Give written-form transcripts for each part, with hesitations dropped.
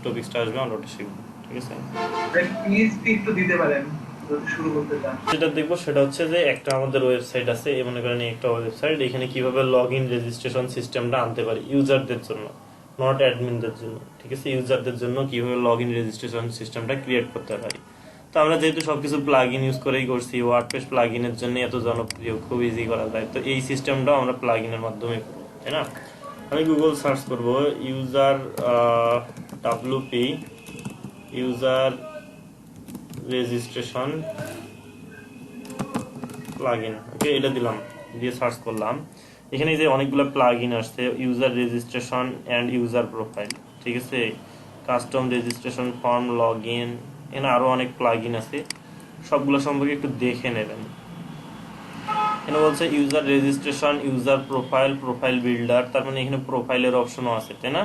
টপিকসটা আসবে আমরা ওটা শিখবো, ঠিক আছে? পিএইচপি একটু দিতে পারেন যদি শুরু করতে চান। যেটা দেখবো সেটা হচ্ছে যে একটা আমাদের ওয়েবসাইট আছে, মনে করেন একটা ওয়েবসাইট, এখানে কিভাবে লগ ইন রেজিস্ট্রেশন সিস্টেমটা আনতে পারি ইউজারদের জন্য, নট অ্যাডমিনদের জন্য, ঠিক আছে? ইউজারদের জন্য কিভাবে লগ ইন রেজিস্ট্রেশন সিস্টেমটা ক্রিয়েট করতে পারি। তো আমরা যেহেতু সবকিছু প্লাগ ইন ইউজ করেই করছি, ওয়ার্ডপ্রেস প্লাগ ইনের জন্য এত জনপ্রিয়, খুব ইজি করা যায়, তো এই সিস্টেমটাও আমরা প্লাগ ইনের মাধ্যমে করবো, তাই না? আমি গুগল সার্চ করব user WP user registration plugin, okay, এটা দিলাম, দিয়ে সার্চ করলাম। এখানে যে অনেকগুলো প্লাগইন আসছে, user registration and user profile, ঠিক আছে, কাস্টম রেজিস্ট্রেশন ফর্ম, লগইন, এখানে আরো অনেক প্লাগইন আছে, সবগুলো সম্পর্কে একটু দেখে নেবেন। এখানে বলছে user registration, user profile, profile builder, তার মানে এখানে প্রোফাইলের অপশনও আছে, তাই না?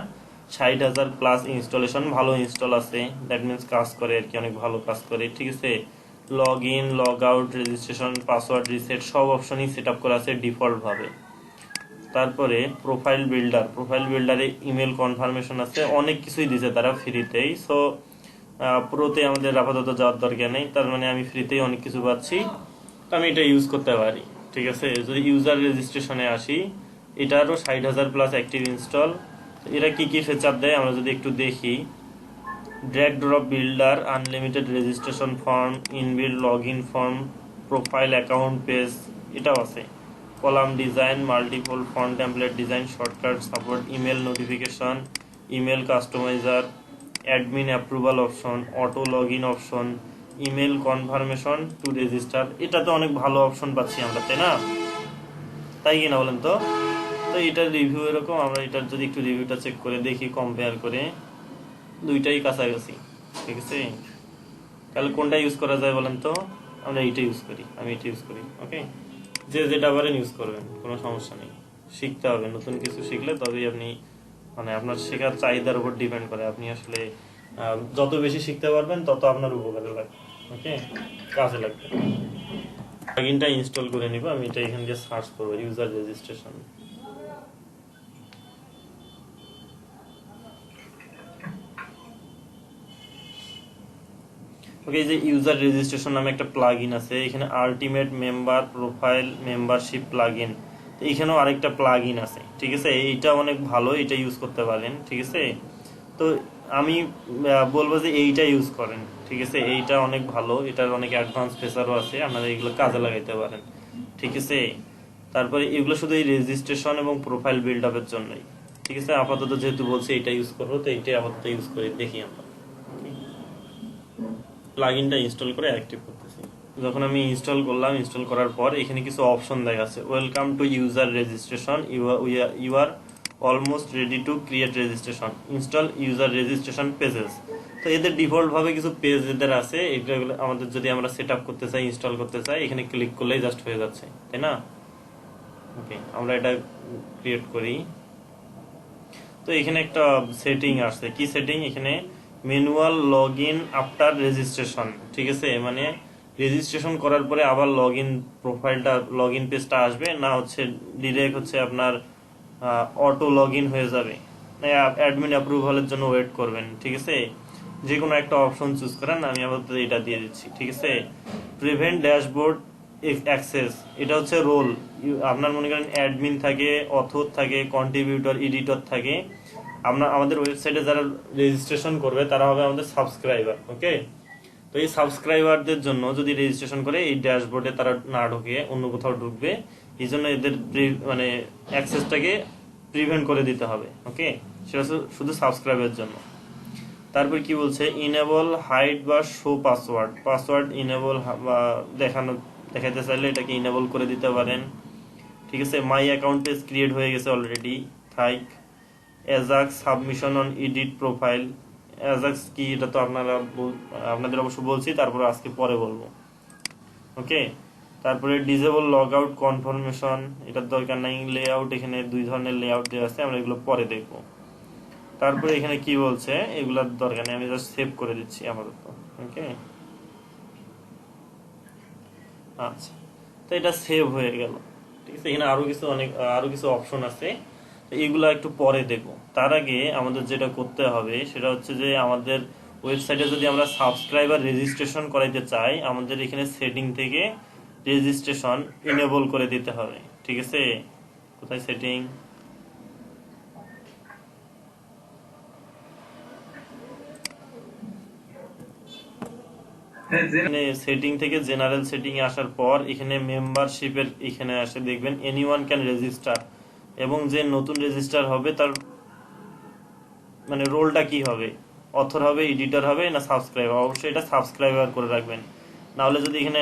60,000 প্লাস ইনস্টলেশন, ভালো ইনস্টল আছে, দ্যাট মিনস কাজ করে আর কি, অনেক ভালো কাজ করে, ঠিক আছে? Log in, log out, registration, password reset, সব অপশনই সেট আপ করা আছে ডিফল্ট ভাবে। তারপরে প্রোফাইল বিল্ডার, প্রোফাইল বিল্ডারে ইমেল কনফার্মেশন আছে, অনেক কিছুই দিছে তারা ফ্রিতেই। সো প্রোতে আমাদের আপাতত যাওয়ার দরকার নেই, তার মানে আমি ফ্রিতেই অনেক কিছু পাচ্ছি, তো আমি এটা ইউজ করতে পারি, ঠিক আছে? যদি ইউজার রেজিস্ট্রেশনে আসি, এটারও 60,000 প্লাস অ্যাক্টিভ ইনস্টল। এরা কি কি ফিচার দেয় আমরা যদি একটু দেখি, drag drop builder, unlimited registration form, inbuilt log in form, profile account page, এটাও আছে, column design, multiple font template design, shortcut support, email notification, email customiser, admin approval option, auto log in option, email confirmation to register. এটা তো অনেক ভালো option পাচ্ছি আমরা, তাই না? তাই কিনা বলেন তো? তো এটার রিভিউ এরকম, আমরা এটার যদি একটু রিভিউটা চেক করে দেখি, কম্পেয়ার করে, দুইটাই কাছাকাছি, ঠিক আছে? তাহলে কোনটা ইউজ করা যায় বলেন তো? আমরা এইটা ইউজ করি, আমি এটা ইউজ করি, ওকে? যে যেটা পারেন ইউজ করবেন, কোনো সমস্যা নেই। শিখতে হবে, নতুন কিছু শিখলে তবেই আপনি, মানে আপনার শেখার চাহিদার উপর ডিপেন্ড করে, আপনি আসলে যত বেশি শিখতে পারবেন তত আপনার উপকারে লাগবে, ওকে, কাজে লাগবে। প্লাগইনটা ইনস্টল করে নিব, আমি এটা এখান দিয়ে সার্চ করবো ইউজার রেজিস্ট্রেশন। ওকে, যে ইউজার রেজিস্ট্রেশন নামে একটা প্লাগইন আছে, এখানে ultimate member profile membership plugin, তো এখানেও আরেকটা প্লাগইন আছে, ঠিক আছে? এইটা অনেক ভালো, এটা ইউজ করতে পারেন, ঠিক আছে? তো আমি বলবো যে এইটা ইউজ করেন, ঠিক আছে? এইটা অনেক ভালো, এটার অনেক অ্যাডভান্স ফিচারও আছে, আপনারা এগুলো কাজে লাগাইতে পারেন, ঠিক আছে? তারপরে এগুলো শুধু এই রেজিস্ট্রেশন এবং প্রোফাইল বিল্ড আপের জন্যই, ঠিক আছে? আপাতত যেহেতু বলছি এইটা ইউজ করবো, তো এইটাই আপাতত ইউজ করে দেখি আমরা। প্লাগইনটা ইনস্টল করে অ্যাক্টিভ করতেছি। যখন আমি ইনস্টল করলাম, ইনস্টল করার পর এখানে কিছু অপশন দেখাচ্ছে, welcome to user registration, you are almost ready to create registration, install user registration pages. তো এদের ডিফল্ট ভাবে কিছু পেজ এদের আছে, এগুলো আমাদের যদি আমরা সেট আপ করতে চাই, ইনস্টল করতে চাই, এখানে ক্লিক করলেই জাস্ট হয়ে যাচ্ছে, তাই না? ওকে, আমরা এটা ক্রিয়েট করি। তো এখানে একটা সেটিং আসছে, কি সেটিং? এখানে manual log in after registration, ঠিক আছে? মানে রেজিস্ট্রেশন করার পরে আবার লগ ইন প্রোফাইলটা, লগ ইন পেজটা আসবে না, হচ্ছে ডিরেক্ট হচ্ছে আপনার অটো লগ ইন হয়ে যাবে, অ্যাডমিন অ্যাপ্রুভালের জন্য ওয়েট করবেন, ঠিক আছে? যে কোনো একটা অপশন চুজ করেন, আমি আপাতত এটা দিয়ে দিচ্ছি, ঠিক আছে? প্রিভেন্ট ড্যাশবোর্ড অ্যাক্সেস, এটা হচ্ছে রোল। আপনার মনে করেন অ্যাডমিন থাকে, অথর থাকে, কন্ট্রিবিউটর, এডিটর থাকে, আমাদের ওয়েবসাইটে যারা রেজিস্ট্রেশন করবে তারা হবে আমাদের সাবস্ক্রাইবার, ওকে? তো এই সাবস্ক্রাইবারদের জন্য যদি রেজিস্ট্রেশন করে এই ড্যাশবোর্ডে তারা না ঢুকে অন্য কোথাও ঢুকবে, এই জন্য এদের মানে অ্যাক্সেসটাকে প্রিভেন্ট করে দিতে হবে, ওকে? সেটা শুধু সাবস্ক্রাইবের জন্য। তারপর কি বলছে, ইনেবল হাইড বা শো পাসওয়ার্ড, পাসওয়ার্ড ইনেবল বা দেখাতে চাইলে এটাকে ইনেবল করে দিতে পারেন, ঠিক আছে? মাই অ্যাকাউন্ট পেজ ক্রিয়েট হয়ে গেছে অলরেডি, থাইক। Ajax submission on edit profile, Ajax কি এটা তো আপনাদের অবশ্য বলছি, তারপরে আজকে পরে বলবো, ওকে? তারপরে ডিজেবল লগ আউট কনফার্মেশন, এটার দরকার নাই। লেআউট, এখানে দুই ধরনের লেআউট দেওয়া আছে, আমরা এগুলো পরে দেখবো। তারপরে এখানে কি বলছে, এগুলোর দরকার নেই, আমি জাস্ট সেভ করে দিচ্ছি আপাতত, ওকে? আচ্ছা, তো এটা সেভ হয়ে গেল, ঠিক আছে? এখানে আরো কিছু অপশন আছে, এগুলা একটু পরে দেখবো। তার আগে আমাদের যেটা করতে হবে সেটা হচ্ছে যে আমাদের ওয়েবসাইটে যদি আমরা সাবস্ক্রাইবার রেজিস্ট্রেশন করাইতে চাই, আমাদের এখানে সেটিং থেকে রেজিস্ট্রেশন ইনেবল করে দিতে হবে। ঠিক আছে, কোথায় সেটিং, হ্যাঁ, এখানে সেটিং থেকে জেনারেল সেটিং এ আসার পর এখানে মেম্বারশিপের এখানে আসে দেখবেন এনিওয়ান ক্যান রেজিস্টার, এবং যে নতুন রেজিস্টার হবে তার মানে রোলটা কি হবে, অথর হবে, এডিটর হবে না সাবস্ক্রাইবার। অবশ্যই এটা সাবস্ক্রাইবার করে রাখবেন, না হলে যদি এখানে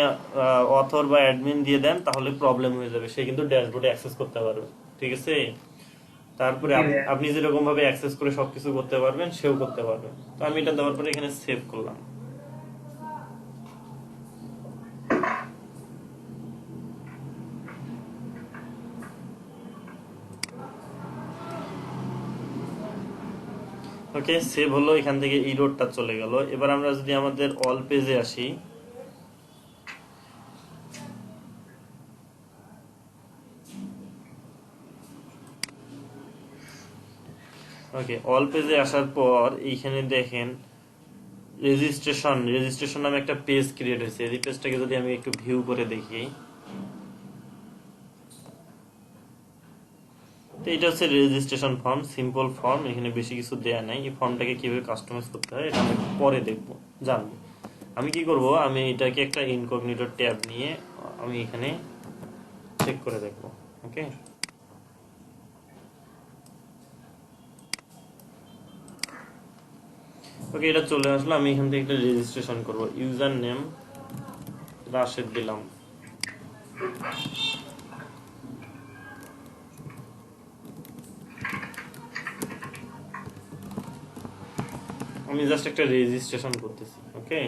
অথর বা অ্যাডমিন দিয়ে দেন তাহলে প্রবলেম হয়ে যাবে, সে কিন্তু ড্যাশবোর্ডে অ্যাক্সেস করতে পারবে। ঠিক আছে, তারপরে আপনি যেরকম ভাবে অ্যাক্সেস করে সবকিছু করতে পারবেন সেও করতে পারবে। তো আমি এটা দেওয়ার পরে এখানে সেভ করলাম। ওকে, সেভ হলো, এখান থেকে এই রোডটা চলে গেল। এবার আমরা যদি আমাদের অল পেজে আসি, ওকে অল পেজে আসার পর এইখানে দেখেন রেজিস্ট্রেশন নামে একটা পেজ ক্রিয়েট হয়েছে। এই পেজটাকে যদি আমি একটু ভিউ করে দেখি, তো এটা হচ্ছে রেজিস্ট্রেশন ফর্ম, সিম্পল ফর্ম, এখানে বেশি কিছু দেয়া নাই। এই ফর্মটাকে কিভাবে কাস্টমাইজ করতে হয় এটা আমি পরে দেখবো, জানবো। আমি কি করব, আমি এটাকে একটা ইনকগনিটো ট্যাব নিয়ে আমি এখানে চেক করে দেখবো। ওকে, ওকে এটা চলে আসলো। আমি এখান থেকে একটা রেজিস্ট্রেশন করব, ইউজার নেম রাশেদ দিলাম। আমি জাস্ট একটা রেজিস্ট্রেশন করতেছি। ওকে,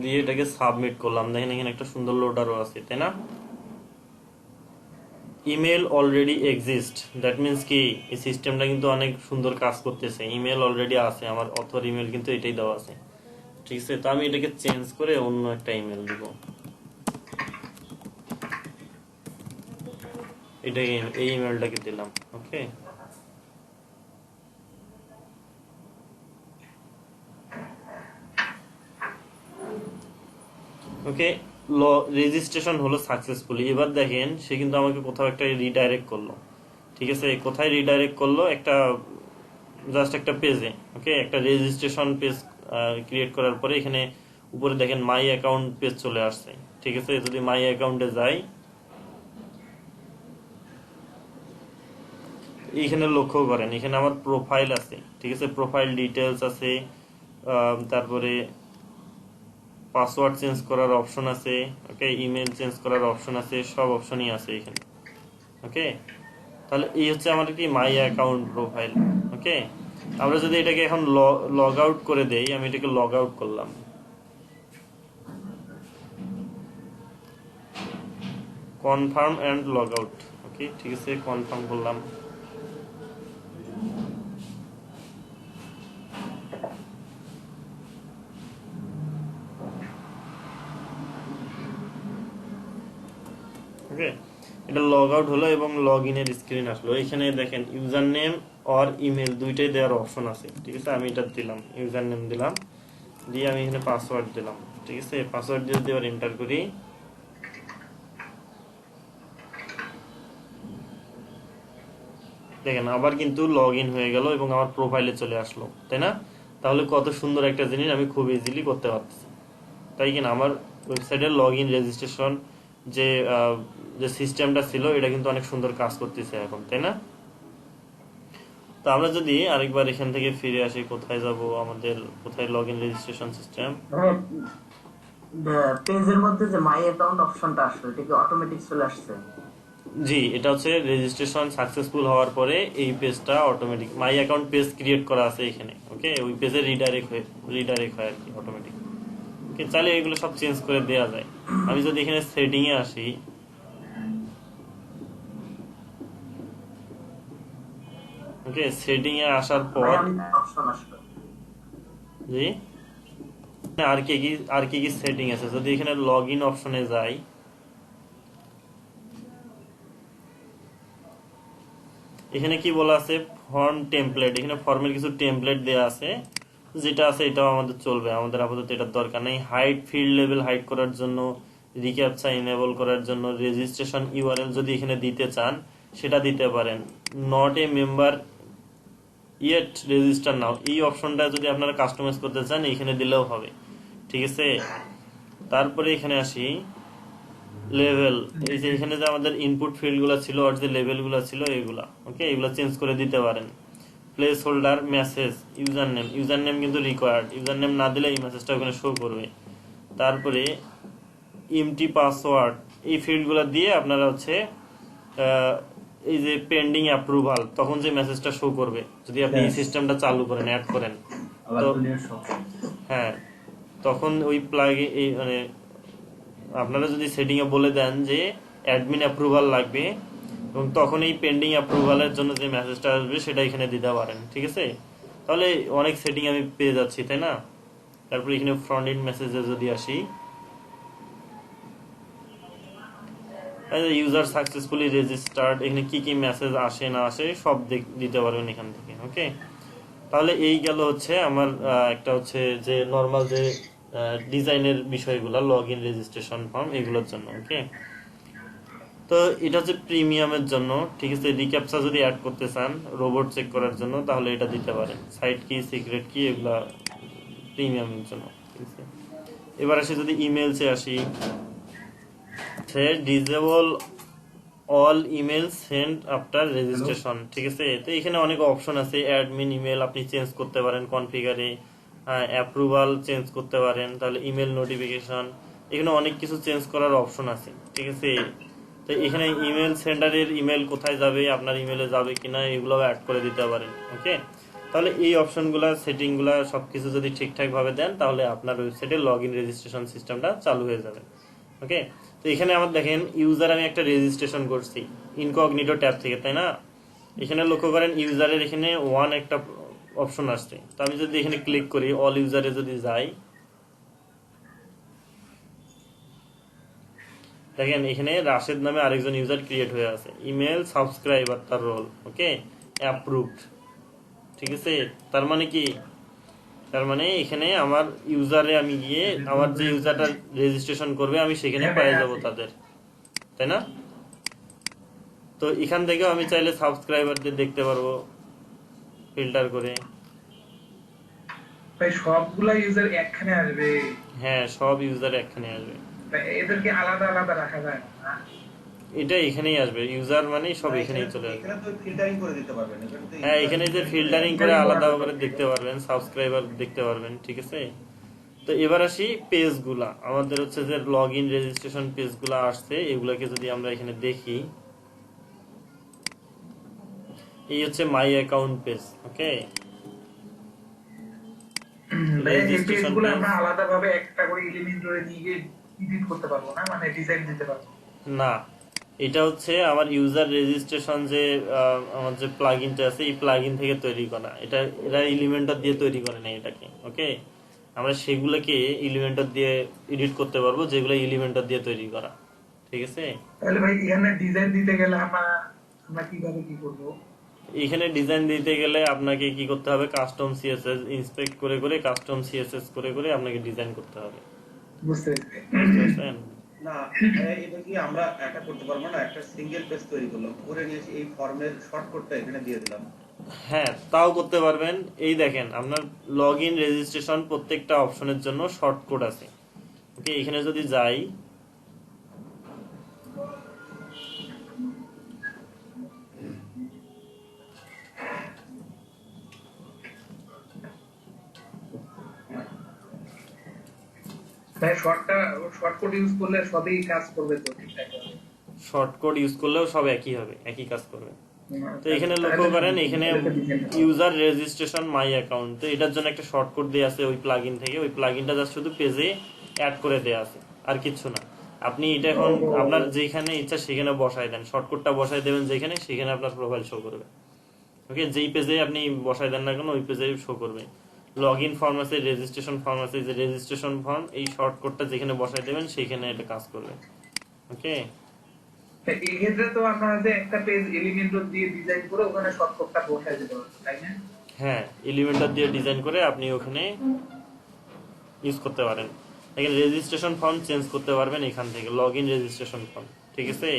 দিয়ে এটাকে সাবমিট করলাম। দেখেন এখানে একটা সুন্দর লোডারও আছে, তাই না? Email already exist, that means কি এই সিস্টেমটা কিন্তু অনেক সুন্দর কাজ করতেছে। ইমেল অলরেডি আছে, আমার অথর ইমেল কিন্তু এটাই দেওয়া আছে। ঠিক আছে, তো আমি এটাকে চেঞ্জ করে অন্য একটা ইমেল দিব, এটাকে এই ইমেলটাকে দিলাম। ওকে, ওকে রেজিস্ট্রেশন হলো সাকসেসফুলি। এবার দেখেন সে কিন্তু আমাকে কোথাও একটা রিডাইরেক্ট করলো। ঠিক আছে, কোথায় রিডাইরেক্ট করলো, একটা জাস্ট একটা পেজে। ওকে, একটা রেজিস্ট্রেশন পেজ ক্রিয়েট করার পরে এখানে উপরে দেখেন মাই অ্যাকাউন্ট পেজ চলে আসছে। ঠিক আছে, যদি মাই অ্যাকাউন্টে যাই, এইখানে লক্ষ্য করেন এখানে আমার প্রোফাইল আছে। ঠিক আছে, প্রোফাইল ডিটেলস আছে, তারপরে পাসওয়ার্ড চেঞ্জ করার অপশন আছে, ওকে ইমেল চেঞ্জ করার অপশন আছে, সব অপশনই আছে এখানে। ওকে, তাহলে এই হচ্ছে আমার কি মাই অ্যাকাউন্ট প্রোফাইল। ওকে, আমরা যদি এটাকে এখন লগ আউট করে দেই, আমি এটাকে লগ আউট করলাম, কনফার্ম এন্ড লগ আউট। ওকে, ঠিক আছে, কনফার্ম করলাম। ওকে, এটা লগ আউট হলো এবং লগ ইনের স্ক্রিন আসলো। এখানে দেখেন ইউজার নেম অর ইমেল দুইটাই দেওয়ার অপশন আছে। ঠিক আছে, আমি এটা দিলাম, ইউজার নেম দিলাম, দিয়ে আমি এখানে পাসওয়ার্ড দিলাম। ঠিক আছে, পাসওয়ার্ড দিয়ে যদি এবার এন্টার করি, দেখেন আবার কিন্তু লগ ইন হয়ে গেল এবং আমার প্রোফাইলে চলে আসলো, তাই না? তাহলে কত সুন্দর একটা জিনিস আমি খুব ইজিলি করতে পারতেছি, তাই কিনা? আমার ওয়েবসাইটের লগ ইন রেজিস্ট্রেশন যে যে সিস্টেমটা ছিল এটা কিন্তু অনেক সুন্দর কাজ করতেছে এখন, তাই না? তো আমরা যদি আরেকবার এখান থেকে ফিরে আসি, কোথায় যাব, আমাদের কোথায় লগ ইন রেজিস্ট্রেশন সিস্টেম। পেজের মধ্যে যে মাই অ্যাকাউন্ট অপশনটা আসলো, এটা কি অটোমেটিক চলে আসছে? জি, এটা হচ্ছে রেজিস্ট্রেশন সাকসেসফুল হওয়ার পরে এই পেজটা automatic my account page create করা আছে এখানে। ওকে, ওই পেজে রিডাইরেক্ট হয় আর কি অটোমেটিক। ওকে, চাইলে এগুলো সব চেঞ্জ করে দেওয়া যায়। আমি যদি এখানে সেটিং এ আসি, ওকে সেটিং এ আসার পর আমি অপশন আসলো। জি আর কি কি সেটিং আছে, যদি এখানে লগ ইন অপশনে যাই, এখানে কি বলা আছে ফর্ম টেমপ্লেট, এখানে ফর্মের কিছু টেমপ্লেট দেয়া আছে, যেটা আছে এটাও আমাদের চলবে, আমাদের আপাতত এটার দরকার নেই। হাইড ফিল্ড লেভেল হাইড করার জন্য, রিক্যাপচা এনেবল করার জন্য, রেজিস্ট্রেশন ইউআরএল যদি এখানে দিতে চান সেটা দিতে পারেন। Not a member yet register নাও, এই অপশনটা যদি আপনারা কাস্টমাইজ করতে চান এখানে দিলেও হবে, ঠিক আছে। তারপরে এখানে আসি লেভেল, এই যে এখানে যে আমাদের ইনপুট ফিল্ড গুলো ছিল আর যে লেভেল গুলো ছিল এগুলা, ওকে, এগুলা চেঞ্জ করে দিতে পারেন। Place holder message user name কিন্তু রিকোয়ার্ড, ইউজার নেম না দিলে এই মেসেজটা ওখানে শো করবে। তারপরে এমটি পাসওয়ার্ড, এই ফিল্ড গুলা দিয়ে আপনারা হচ্ছে এই যে পেন্ডিং অ্যাপ্রুভাল, তখন যে মেসেজটা শো করবে যদি আপনি এই সিস্টেমটা চালু করেন, অ্যাড করেন, তো হ্যাঁ তখন ওই প্লাগে এই মানে আপনারা যদি সেটিং এ বলে দেন যে অ্যাডমিন অ্যাপ্রুভাল লাগবে, এবং তখন এই পেন্ডিং অ্যাপ্রুভালের জন্য যে মেসেজটা আসবে সেটা এখানে দিতে পারেন, ঠিক আছে। তাহলে অনেক সেটিং আমি পেয়ে যাচ্ছি, তাই না। তারপর এখানে ফ্রন্ট এন্ড মেসেজে যদি আসি, ইউজার সাকসেসফুলি রেজিস্টার্ড, এখানে কি কি মেসেজ আসে না আসে সব দিতে পারবেন এখান থেকে, ওকে। তাহলে এই গেল হচ্ছে আমার একটা হচ্ছে যে নর্মাল যে ডিজাইনের বিষয়গুলো, লগ ইন রেজিস্ট্রেশন ফর্ম এগুলোর জন্য, ওকে। তো এটা হচ্ছে প্রিমিয়ামের জন্য, ঠিক আছে। রিক্যাপচা যদি অ্যাড করতে চান রোবট চেক করার জন্য তাহলে এটা দিতে পারেন। সাইট কি, সিক্রেট কি, এগুলা প্রিমিয়ামের জন্য, ঠিক আছে। এবার আসি যদি ইমেলসে আসি, disable all email send after registration, ঠিক আছে। তো এখানে অনেক অপশন আছে, অ্যাডমিন ইমেল আপনি চেঞ্জ করতে পারেন কনফিগারে, অ্যাপ্রুভাল চেঞ্জ করতে পারেন, তাহলে ইমেল নোটিফিকেশন, এখানে অনেক কিছু চেঞ্জ করার অপশন আছে, ঠিক আছে। তো এখানে ইমেল সেন্ডারের ইমেল কোথায় যাবে, আপনার ইমেলে যাবে কিনা এগুলো অ্যাড করে দিতে পারেন, ওকে। তাহলে এই অপশনগুলো সেটিংগুলো সবকিছু যদি ঠিকঠাক ভাবে দেন তাহলে আপনার ওয়েবসাইটে লগ ইন রেজিস্ট্রেশন সিস্টেমটা চালু হয়ে যাবে, ওকে। তো এখানে আমার দেখেন ইউজার আমি একটা রেজিস্ট্রেশন করছি ইনকগনিটো ট্যাব থেকে, তাই না। এখানে লক্ষ্য করেন ইউজারের এখানে ওয়ান একটা অপশন আসছে, তো আমি যদি এখানে ক্লিক করি অল ইউজারে যদি যাই, দেখেন এখানে রাশেদ নামে আরেকজন ইউজার ক্রিয়েট হয়ে আছে, ইমেল সাবস্ক্রাইবার তার রোল, ওকে, অ্যাপ্রুভড, ঠিক আছে। তার মানে কি, তার মানে এখানে আমার ইউজারে আমি গিয়ে আমার যে ইউজারটা রেজিস্ট্রেশন করবে আমি সেখানে পেয়ে যাব তাদের, তাই না। তো এখান থেকেও আমি চাইলে সাবস্ক্রাইবারদের দেখতে পারবো ফিল্টার করে। ভাই সবগুলা ইউজার একখানে আসবে? হ্যাঁ, সব ইউজার একখানে আসবে। এদেরকে আলাদা আলাদা রাখা যায় না? এটা এখানেই আসবে, ইউজার মানে সব এখানেই চলে আসবে। এখানে তো ফিল্টারিং করে দিতে পারবেন, হ্যাঁ, এখানে যে ফিল্টারিং করে আলাদা করে দেখতে পারবেন, সাবস্ক্রাইবার দেখতে পারবেন, ঠিক আছে। তো এবার আসি পেজগুলা, আমাদের হচ্ছে যে লগ ইন রেজিস্ট্রেশন পেজগুলা আসছে, এগুলাকে যদি আমরা এখানে দেখি, এই হচ্ছে মাই অ্যাকাউন্ট পেজ, ওকে। এই পেজগুলো আমরা আলাদাভাবে একটা করে এলিমেন্ট ধরে নিয়ে এডিট করতে পারবো না, মানে ডিজাইন দিতে পারবো না। এটা হচ্ছে আমার ইউজার রেজিস্ট্রেশন যে আমার যে প্লাগইনটা আছে এই প্লাগইন থেকে তৈরি করা, এটা এরা এলিমেন্টর দিয়ে তৈরি করে না এটাকে, ওকে। আমরা সেগুলোকে এলিমেন্টর দিয়ে এডিট করতে পারবো, যেগুলো এলিমেন্টর দিয়ে তৈরি করা, ঠিক আছে। তাহলে ভাই এখানে ডিজাইন দিতে গেলে আমরা কিভাবে কি করব? এখানে ডিজাইন দিতে গেলে আপনাকে কি করতে হবে, কাস্টম সিএসএস ইন্সপেক্ট করে করে কাস্টম সিএসএস করে করে আপনাকে ডিজাইন করতে হবে, বুঝতে পারছেন। না এটা কি আমরা একটা করতে পারবো না, একটা সিঙ্গেল পেজ তৈরি করলাম, করে নিয়েছি এই ফর্মের শর্টকাটটা এখানে দিয়ে দিলাম। হ্যাঁ, তাও করতে পারবেন। এই দেখেন আপনার লগ ইন রেজিস্ট্রেশন প্রত্যেকটা অপশনের জন্য শর্টকাট আছে, ওকে। এখানে যদি যাই, ভাই শর্টকাট ইউজ করলে সবই কাজ করবে তো ঠিকঠাক ভাবে? শর্টকাট ইউজ করলেও সব একই হবে, একই কাজ করবে। তো এখানে লক্ষ্য করেন এখানে ইউজার রেজিস্ট্রেশন মাই অ্যাকাউন্ট, তো এটার জন্য একটা শর্টকাট দেয়া আছে ওই প্লাগইন থেকে, ওই প্লাগইনটা জাস্ট শুধু পেজে অ্যাড করে দেয়া আছে, আর কিছু না। আপনি এটা এখন আপনার যেখানে ইচ্ছা সেখানে বসায় দেন, শর্টকাটটা বসায় দেবেন যেখানে, সেখানে আপনার প্রোফাইল শো করবে, ওকে। যেই পেজে আপনি বসায় দেন না কেন ওই পেজে শো করবে। লগ ইন ফর্ম আছে, রেজিস্ট্রেশন ফর্ম আছে, যে রেজিস্ট্রেশন ফর্ম এই শর্টকাটটা যেখানে বসাই দেবেন সেখানে এটা কাজ করবে। ওকে, তো এই ক্ষেত্রে তো আপনারা যে একটা পেজ এলিমেন্টর দিয়ে ডিজাইন করে ওখানে শর্টকাটটা বসায় দিতে পারবেন, তাই না? হ্যাঁ, এলিমেন্টার দিয়ে ডিজাইন করে আপনি ওখানে ইউজ করতে পারেন। এখানে রেজিস্ট্রেশন ফর্ম চেঞ্জ করতে পারবেন এখান থেকে, লগ ইন রেজিস্ট্রেশন ফর্ম, ঠিক আছে।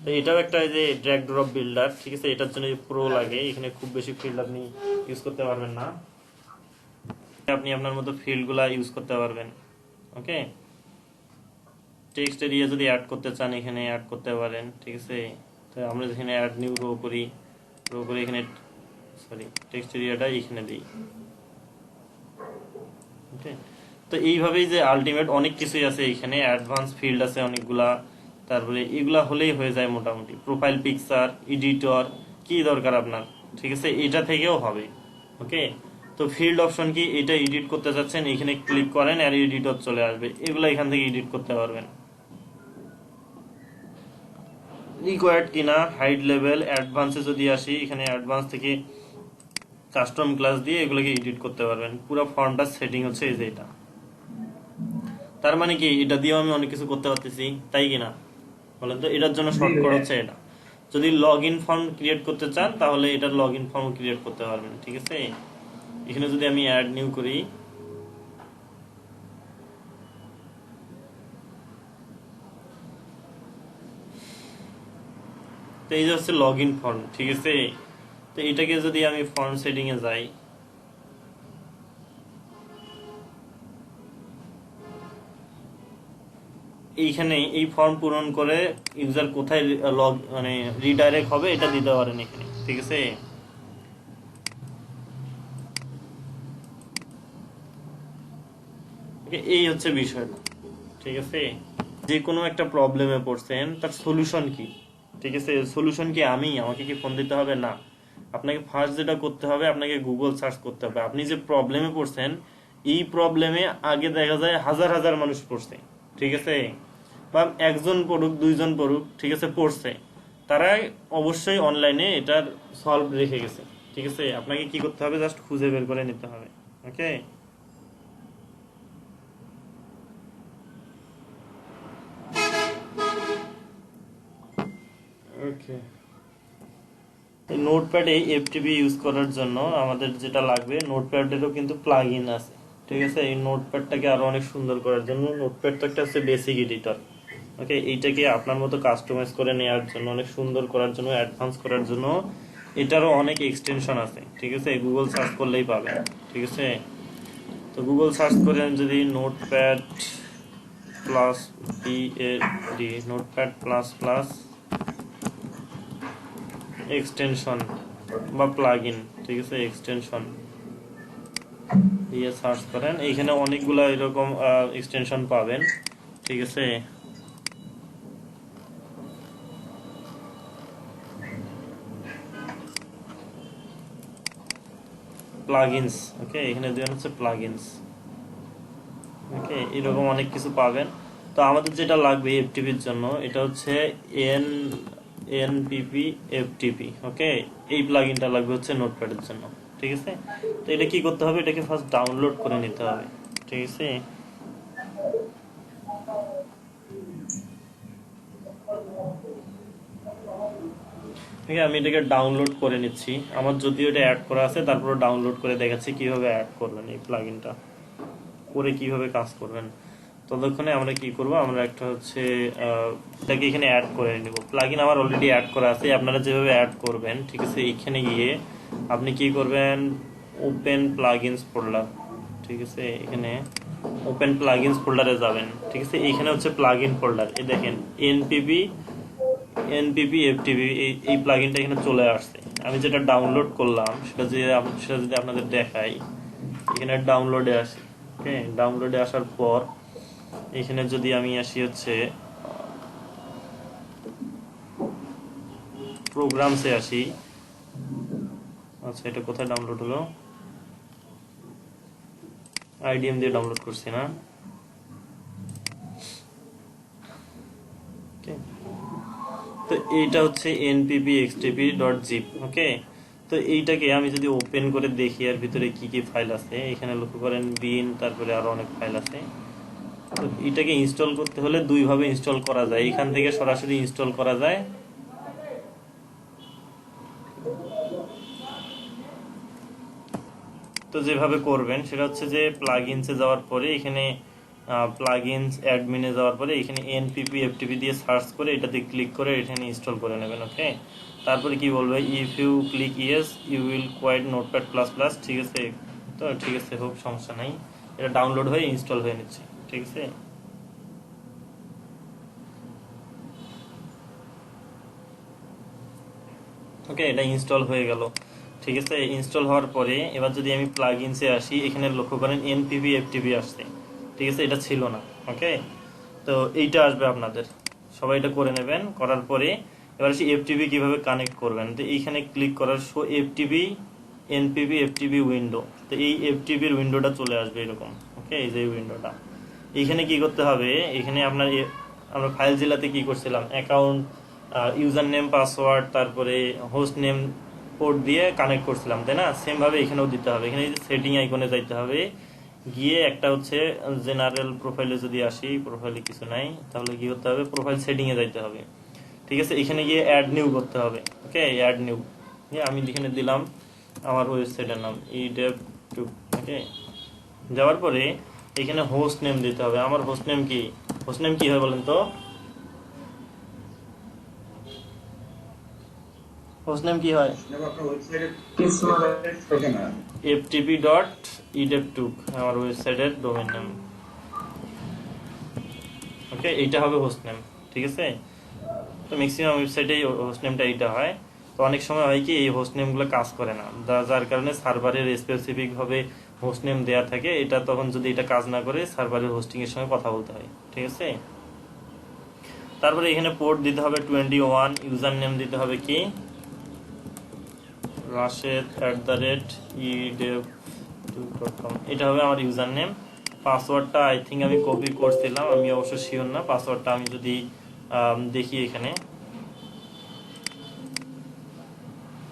তো এটাও একটা যে ড্র্যাগ ড্রপ বিল্ডার, ঠিক আছে, এটার জন্য প্রো লাগে, এখানে খুব বেশি ফিল্ড আপনি ইউজ করতে পারবেন না, আপনি আপনার মতো ফিল্ডগুলা ইউজ করতে পারবেন। ওকে, টেক্সট এরিয়া যদি অ্যাড করতে চান এখানে অ্যাড করতে পারেন, ঠিক আছে। তো আমরা এখানে অ্যাড নিউ রো করি, এখানে সরি টেক্সট এরিয়াটা এখানে দিই। ওকে, তো এইভাবেই যে আলটিমেট অনেক কিছুই আছে এখানে, অ্যাডভান্স ফিল্ড আছে অনেকগুলা, তারপরে এগুলা হলেই হয়ে যায় মোটামুটি। প্রোফাইল পিকচার, এডিটর, কি দরকার আপনার, ঠিক আছে, এটা থেকেও হবে। ওকে, তো ফিল্ড অপশন কি, এটা এডিট করতে যাচ্ছেন এখানে ক্লিক করেন আর এডিটর চলে আসবে, এগুলো এখান থেকে এডিট করতে পারবেন। রিকোয়ার্ড কিনা, হাইড লেভেল, অ্যাডভান্সে যদি আসি এখানে অ্যাডভান্স থেকে কাস্টম ক্লাস দিয়ে এগুলোকে এডিট করতে পারবেন। পুরো ফর্মটা সেটিং হচ্ছে এই যে এটা। তার মানে কি, এটা দিয়েও আমি অনেক কিছু করতে পারতেছি, তাই কিনা বলেন তো? এটার জন্য শর্টকাট হচ্ছে এটা। যদি লগ ইন ফর্ম ক্রিয়েট করতে চান তাহলে এটার লগ ইন ফর্ম ক্রিয়েট করতে পারবেন, ঠিক আছে। এখানে যদি আমি অ্যাড নিউ করি, তো এই যে হচ্ছে লগ ইন ফর্ম, ঠিক আছে। তো এটাকে যদি আমি ফর্ম সেটিং এ যাই, এইখানে এই ফর্ম পূরণ করে ইউজার কোথায় লগ মানে রিডাইরেক্ট হবে এটা দিতে পারেন এখানে, ঠিক আছে। এই হচ্ছে বিষয়টা, ঠিক আছে। যে কোনো একটা প্রবলেমে পড়ছেন তার সলিউশন কি, ঠিক আছে। সলিউশন কি আমাকে কি ফোন দিতে হবে? না, আপনাকে ফার্স্ট যেটা করতে হবে আপনাকে গুগল সার্চ করতে হবে। আপনি যে প্রবলেমে পড়ছেন এই প্রবলেমে আগে দেখা যায় হাজার হাজার মানুষ পড়ছে, ঠিক আছে, বা একজন পড়ুক দুইজন পড়ুক, ঠিক আছে, পড়ছে, তারা অবশ্যই অনলাইনে এটার সলভ রেখে গেছে, ঠিক আছে। আপনাকে কি করতে হবে, জাস্ট খুঁজে বের করে নিতে হবে। ওকে, ওকে, নোটপ্যাডে এফটিপি ইউজ করার জন্য আমাদের যেটা লাগবে, নোটপ্যাডেরও কিন্তু প্লাগ ইন আছে, ঠিক আছে। এই নোটপ্যাডটাকে আরো অনেক সুন্দর করার জন্য, নোটপ্যাড তো একটা হচ্ছে বেসিক এডিটর, ওকে, এইটাকে আপনার মতো কাস্টমাইজ করে নেওয়ার জন্য, অনেক সুন্দর করার জন্য, অ্যাডভান্স করার জন্য এটারও অনেক এক্সটেনশন আছে, ঠিক আছে। গুগল সার্চ করলেই পাবেন, ঠিক আছে। তো গুগল সার্চ করেন যদি notepad plus PAD, notepad plus plus extension বা প্লাগইন, ঠিক আছে, এক্সটেনশন দিয়ে সার্চ করেন, এইখানে অনেকগুলা এরকম এক্সটেনশন পাবেন, ঠিক আছে। প্লাগইনস, ওকে, এখানে দেন হচ্ছে প্লাগইনস, ওকে, এরকম অনেক কিছু পাবেন। তো আমাদের যেটা লাগবে এফটিপির জন্য এটা হচ্ছে এনপিপি এফটিপি, ওকে, এই প্লাগইনটা লাগবে হচ্ছে নোটপ্যাডের জন্য, ঠিক আছে। তো এটা কি করতে হবে, এটাকে ফার্স্ট ডাউনলোড করে নিতে হবে, ঠিক আছে। আমি এটাকে ডাউনলোড করে নিচ্ছি, আমার যদিও এটা অ্যাড করা আছে, তারপরে ডাউনলোড করে দেখাচ্ছি কিভাবে অ্যাড করবেন এই প্লাগইনটা, করে কিভাবে কাজ করবেন। ততক্ষণে আমরা কি করব, আমরা একটা হচ্ছে এটাকে এখানে অ্যাড করে নিব। প্লাগইন আমার অলরেডি অ্যাড করা আছে, আপনারা যেভাবে অ্যাড করবেন, ঠিক আছে। এখানে গিয়ে আপনি কি করবেন, ওপেন প্লাগইনস ফোল্ডার, ঠিক আছে, এখানে ওপেন প্লাগইনস ফোল্ডারে যাবেন, ঠিক আছে। এইখানে হচ্ছে প্লাগইন ফোল্ডার, এই দেখেন এনপিপি এফটিপি, এই প্লাগইনটা এখানে চলে আসছে। আমি যেটা ডাউনলোড করলাম সেটা যদি আপনাদের দেখাই, এখানে ডাউনলোডে আসি, ওকে, ডাউনলোডে আসার পর এখানে যদি আমি আসি হচ্ছে প্রোগ্রামসে আসি, আচ্ছা এটা কোথায় ডাউনলোড হলো, আইডিএম দিয়ে ডাউনলোড করছি না, তো এইটা হচ্ছে nppxtp.zip, ওকে। তো এইটাকে আমি যদি ওপেন করে দেখি আর ভিতরে কি কি ফাইল আছে, এখানে লক্ষ্য করেন বিন, তারপরে আরো অনেক ফাইল আছে। তো এটাকে ইনস্টল করতে হলে দুই ভাবে ইনস্টল করা যায়, এখান থেকে সরাসরি ইনস্টল করা যায়, তো যেভাবে করবেন সেটা হচ্ছে যে প্লাগইনসে যাওয়ার পরে এখানে প্লাগইনস অ্যাডমিনে যাওয়ার পরে এখানে এনপিপি এফটিপি দিয়ে সার্চ করে এটাতে ক্লিক করে এখানে ইনস্টল করে নেবেন। ওকে, তারপরে কি বলবে, if you click yes you will quit Notepad plus plus, ঠিক আছে? তো ঠিক আছে, হোক, সমস্যা নাই, এটা ডাউনলোড হয়ে ইনস্টল হয়ে নিচ্ছে, ঠিক আছে? ওকে, এটা ইনস্টল হয়ে গেল, ঠিক আছে? ইনস্টল হওয়ার পরে এবার যদি আমি প্লাগইনসে আসি, এখানে লক্ষ্য করেন এনপিপি এফটিপি আসছে, ঠিক আছে? এটা ছিল না। ওকে, তো এইটা আসবে আপনাদের, সবাই এটা করে নেবেন। করার পরে এবার আসি এফটিপি কিভাবে কানেক্ট করবেন। তো এইখানে ক্লিক করার show FTP NPP FTP window, তো এই এফটিপির উইন্ডোটা চলে আসবে এরকম। ওকে, এই যে উইন্ডোটা, এইখানে কি করতে হবে, এখানে আপনার আমরা ফাইল জেলাতে কি করছিলাম, অ্যাকাউন্ট, ইউজার নেম, পাসওয়ার্ড, তারপরে হোস্ট নেম, পোর্ট দিয়ে কানেক্ট করছিলাম, তাই না? সেম ভাবে এখানেও দিতে হবে। এখানে সেটিং আইকনে যাইতে হবে, গিয়ে একটা হচ্ছে জেনারেল প্রোফাইলে যদি আসি, প্রোফাইলে কিছু নাই, তাহলে কি করতে হবে, প্রোফাইল সেটিং এ যাইতে হবে, ঠিক আছে? এখানে গিয়ে অ্যাড নিউ করতে হবে। ওকে, অ্যাড নিউ, আমি এখানে দিলাম আমার ওয়েবসাইটের নাম edev2। ওকে, যাওয়ার পরে এখানে হোস্ট নেম দিতে হবে। আমার হোস্ট নেম কি, হোস্ট নেম কি হয় বলেন তো? হোস্ট নেম কি হয়? আপনার ওয়েবসাইটে ftp.edev2 আমার ওয়েবসাইটের ডোমেইন নেম। ওকে, এইটা হবে হোস্ট নেম, ঠিক আছে? তো ম্যাক্সিমাম ওয়েবসাইটে হোস্ট নেমটা এইটা হয়। তো অনেক সময় হয় কি, এই হোস্ট নেমগুলো কাজ করে না, যার কারণে সার্ভারের স্পেসিফিক ভাবে হোস্ট নেম দেওয়া থাকে, এটা তখন যদি এটা কাজ না করে সার্ভারের হোস্টিং এর সঙ্গে কথা বলতে হয়, ঠিক আছে? তারপরে এখানে পোর্ট দিতে হবে 21, ইউজার নেম দিতে হবে কি, rashed@edev2.com, এটা হবে আমার ইউজার নেম। পাসওয়ার্ডটা আই থিঙ্ক আমি কপি করছিলাম, আমি অবশ্য শিওর না। পাসওয়ার্ডটা আমি যদি দেখি এখানে,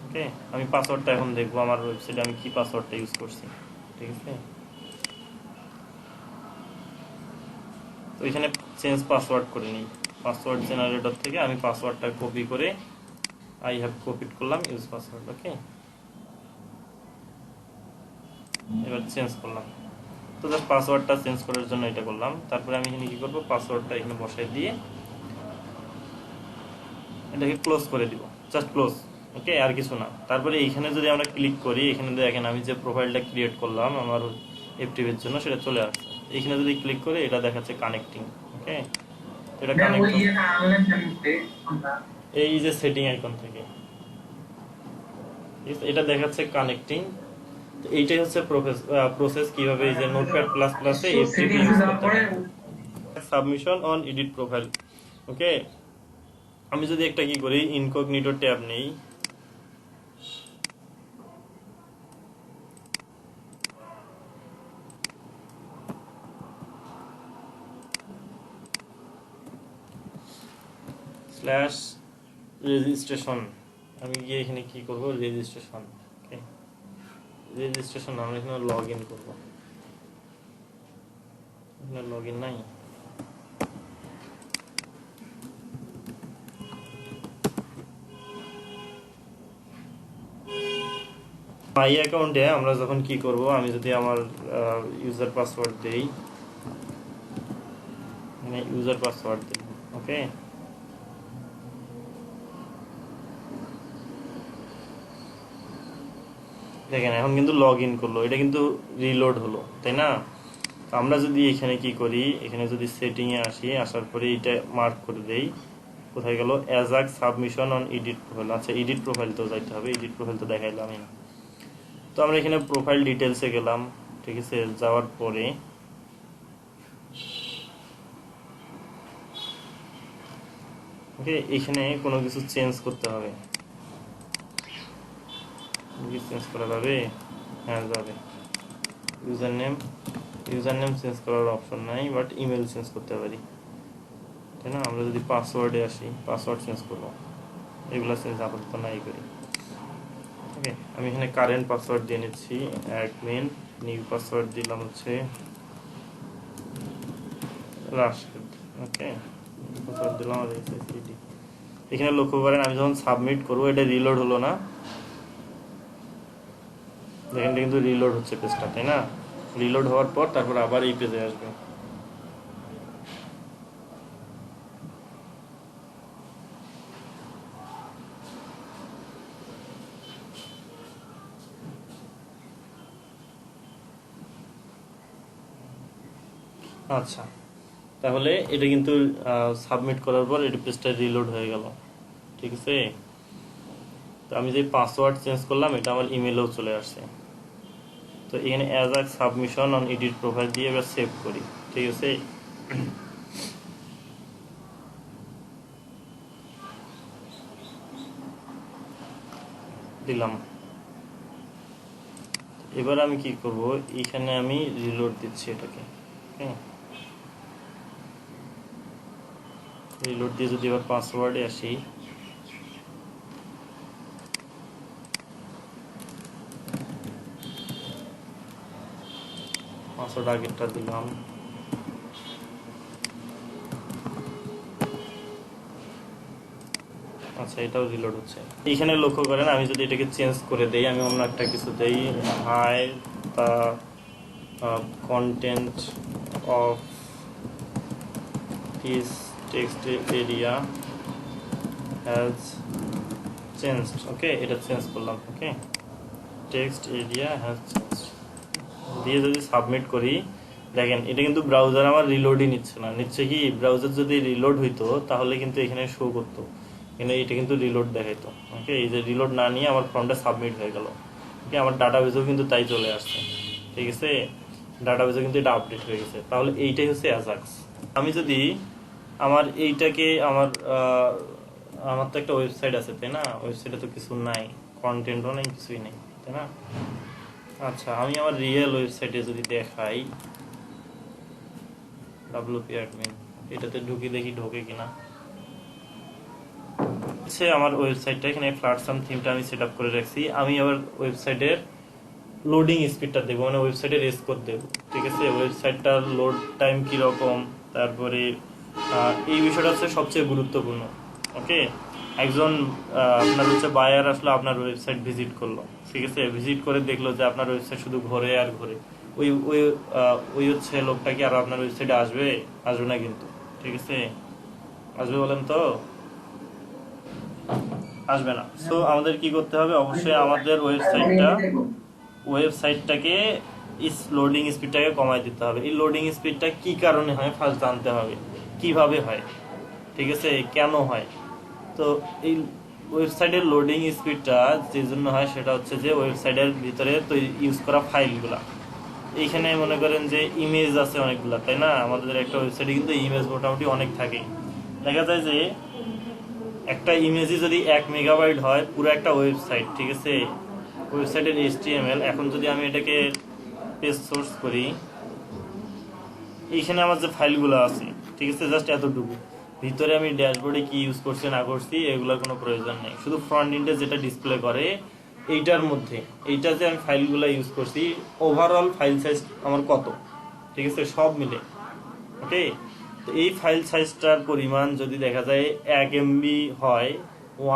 ওকে, আমি পাসওয়ার্ডটা এখন দেখবো আমার ওয়েবসাইটে আমি কি পাসওয়ার্ডটা ইউজ করছি, ঠিক আছে? তো এখানে চেঞ্জ পাসওয়ার্ড করে নিই, পাসওয়ার্ড জেনারেটর থেকে আমি পাসওয়ার্ডটা কপি করে আই হ্যাভ কপিড করলাম, ইউজ পাসওয়ার্ড। ওকে, এবার চেঞ্জ করলাম, তো জাস্ট পাসওয়ার্ডটা চেঞ্জ করার জন্য এটা করলাম। তারপরে আমি এখানে কি করবো, পাসওয়ার্ডটা এখানে বসাই দিয়ে এটাকে ক্লোজ করে দিব, জাস্ট ক্লোজ। ওকে, আর কিছু না। তারপরে এইখানে যদি আমরা ক্লিক করি, এখানে দেখেন আমি যে প্রোফাইলটা ক্রিয়েট করলাম আমার এফটিভির জন্য, সেটা চলে আসছে। এখানে যদি ক্লিক করে এটা দেখাচ্ছে কানেক্টিং। ওকে, এটা কানেক্ট, এই যে সেটিং আইকন থেকে এটা দেখাচ্ছে কানেক্টিং। তো এইটাই হচ্ছে প্রসেস কিভাবে এই যে নোটপ্যাড প্লাস প্লাসে এফটিপি ইউজ করতে হয়। Submission on edit profile. Okay, আমি যদি একটা কি করি, ইনকগনিটো ট্যাব নেই, স্ল্যাশ রেজিস্ট্রেশন, আমি গিয়ে এখানে কি করব, রেজিস্ট্রেশন। ওকে, রেজিস্ট্রেশন আমরা এখানে লগ ইন করবো, এখানে লগ ইন নাই। মাই অ্যাকাউন্টে আমরা যখন কি করব, আমি যদি আমার ইউজার পাসওয়ার্ড দেই, মানে ইউজার পাসওয়ার্ড দিই। ওকে, দেখেন এখন কিন্তু লগ ইন করলো, এটা কিন্তু রিলোড হলো, তাই না? আমরা যদি এখানে কি করি, এখানে যদি সেটিং এ আসি, আসার পরে এটা মার্ক করে দেই, কোথায় গেল, অ্যাজাক সাবমিশন অন এডিট প্রোফাইল। আচ্ছা, এডিট প্রোফাইল তো যাইতে হবে, এডিট প্রোফাইল তো দেখাইলামই না। তো আমরা এখানে প্রোফাইল ডিটেলসে গেলাম, ঠিক আছে? যাওয়ার পরে ওকে, এখানে কোনো কিছু চেঞ্জ করতে হবে, চেঞ্জ করা যাবে, হ্যাঁ যাবে। ইউজার নেম চেঞ্জ করার অপশন নাই, বাট ইমেল চেঞ্জ করতে পারি, তাই না? আমরা যদি পাসওয়ার্ডে আসি, পাসওয়ার্ড চেঞ্জ করবো, এগুলো চেঞ্জ আপাতত নাই করি। ওকে, আমি এখানে কারেন্ট পাসওয়ার্ড দিয়ে নিচ্ছি অ্যাডমিন, নিউ পাসওয়ার্ড দিলাম হচ্ছে রাশেদ। ওকে, পাসওয়ার্ড দিলাম SSID। এখানে লক্ষ্য করেন আমি যখন সাবমিট করবো এটা রিলোড হলো না, দেখেন এটা কিন্তু রিলোড হচ্ছে পেজটা, তাই না? রিলোড হওয়ার পর তারপর আবার এই পেজে আসবে। আচ্ছা, তাহলে এটা কিন্তু সাবমিট করার পর এটা পেজটা রিলোড হয়ে গেল, ঠিক আছে? তো আমি যে পাসওয়ার্ড চেঞ্জ করলাম এটা আমার ইমেলেও চলে আসছে। তো এখানে as a submission on edit profile দিয়ে এবার সেভ করি, ঠিক আছে? দিলাম। এবার আমি কি করব, এখানে আমি রিলোড দিচ্ছি এটাকে। হ্যাঁ, রিলোড দিয়ে যদি এবার পাসওয়ার্ডে আসি, পাসওয়ার্ড আগেরটা দিলাম। আচ্ছা, এটাও রিলোড হচ্ছে। এখানে লক্ষ্য করেন আমি যদি এটাকে চেঞ্জ করে দেই, আমি অন্য একটা কিছু দেই, hi the content of this text area has changed. Okay, এটা চেঞ্জ করলাম। Okay, text area has changed দিয়ে যদি সাবমিট করি, দেখেন এটা কিন্তু ব্রাউজার আমার রিলোডই নিচ্ছে না। নিচ্ছে কি, ব্রাউজার যদি রিলোড হইতো তাহলে কিন্তু এখানে শো করতো, কিন্তু এটা কিন্তু রিলোড দেখাইতো। ওকে, এই যে রিলোড না নিয়ে আমার ফর্মটা সাবমিট হয়ে গেল। ওকে, আমার ডাটাবেজেও কিন্তু তাই চলে আসছে, ঠিক আছে? ডাটাবেজে কিন্তু এটা আপডেট হয়ে গেছে। তাহলে এইটাই হচ্ছে অ্যাজাক্স। আমি যদি আমার এইটাকে আমার তো একটা ওয়েবসাইট আছে, তাই না? ওয়েবসাইটে তো কিছু নাই, কন্টেন্টও নেই, কিছুই নেই, তাই না? আচ্ছা, আমি আমার রিয়েল ওয়েবসাইটে যদি দেখাই WP অ্যাডমিন, এটাতে ঢুকি, দেখি ঢোকে কিনা। হচ্ছে আমার ওয়েবসাইটটা, এখানে প্ল্যাটফর্ম থিমটা আমি সেট আপ করে রাখছি। আমি আবার ওয়েবসাইটের লোডিং স্পিডটা দেবো, মানে ওয়েবসাইটের স্কোর দেবো, ঠিক আছে? ওয়েবসাইটটার লোড টাইম কীরকম, তারপরে এই বিষয়টা হচ্ছে সবচেয়ে গুরুত্বপূর্ণ। ওকে, একজন আপনার হচ্ছে বায়ার আসলে আপনার ওয়েবসাইট ভিজিট করলো, ঠিক আছে? ভিজিট করে দেখলো যে আপনার ওয়েবসাইট শুধু ঘোরে আর ঘোরে, ওই ওই ওই হচ্ছে লোকটা কি আর আপনার ওয়েবসাইটে আসবে? আসবে না কিন্তু, ঠিক আছে? আসবে বলেন তো? আসবে না। সো আমাদের কি করতে হবে, অবশ্যই আমাদের ওয়েবসাইটটাকে লোডিং স্পিডটাকে কমাই দিতে হবে। এই লোডিং স্পিডটা কি কারণে হয় ফার্স্ট জানতে হবে, কিভাবে হয়, ঠিক আছে? কেন হয়? তো এই ওয়েবসাইটের লোডিং স্পিডটা যে জন্য হয় সেটা হচ্ছে যে ওয়েবসাইটের ভিতরে ইউজ করা ফাইলগুলা। এইখানে মনে করেন যে ইমেজ আছে অনেকগুলা, তাই না? আমাদের একটা ওয়েবসাইটে কিন্তু ইমেজ মোটামুটি অনেক থাকে। দেখা যায় যে একটা ইমেজই যদি 1 মেগাবাইট হয়, পুরো একটা ওয়েবসাইট, ঠিক আছে? ওয়েবসাইটের HTML, এখন যদি আমি এটাকে পেজ সোর্স করি, এইখানে আমার যে ফাইলগুলো আছে, ঠিক আছে, জাস্ট এতটুকু। ভিতরে আমি ড্যাশবোর্ডে কি ইউজ করছি না করছি এগুলোর কোনো প্রয়োজন নেই। শুধু ফ্রন্ট এন্ডে যেটা ডিসপ্লে করে এইটার মধ্যে, এইটা যে আমি ফাইলগুলো ইউজ করছি, ওভারঅল ফাইল সাইজ আমার কত, ঠিক আছে, সব মিলে। ওকে, তো এই ফাইল সাইজটার পরিমাণ যদি দেখা যায় 1 MB হয়,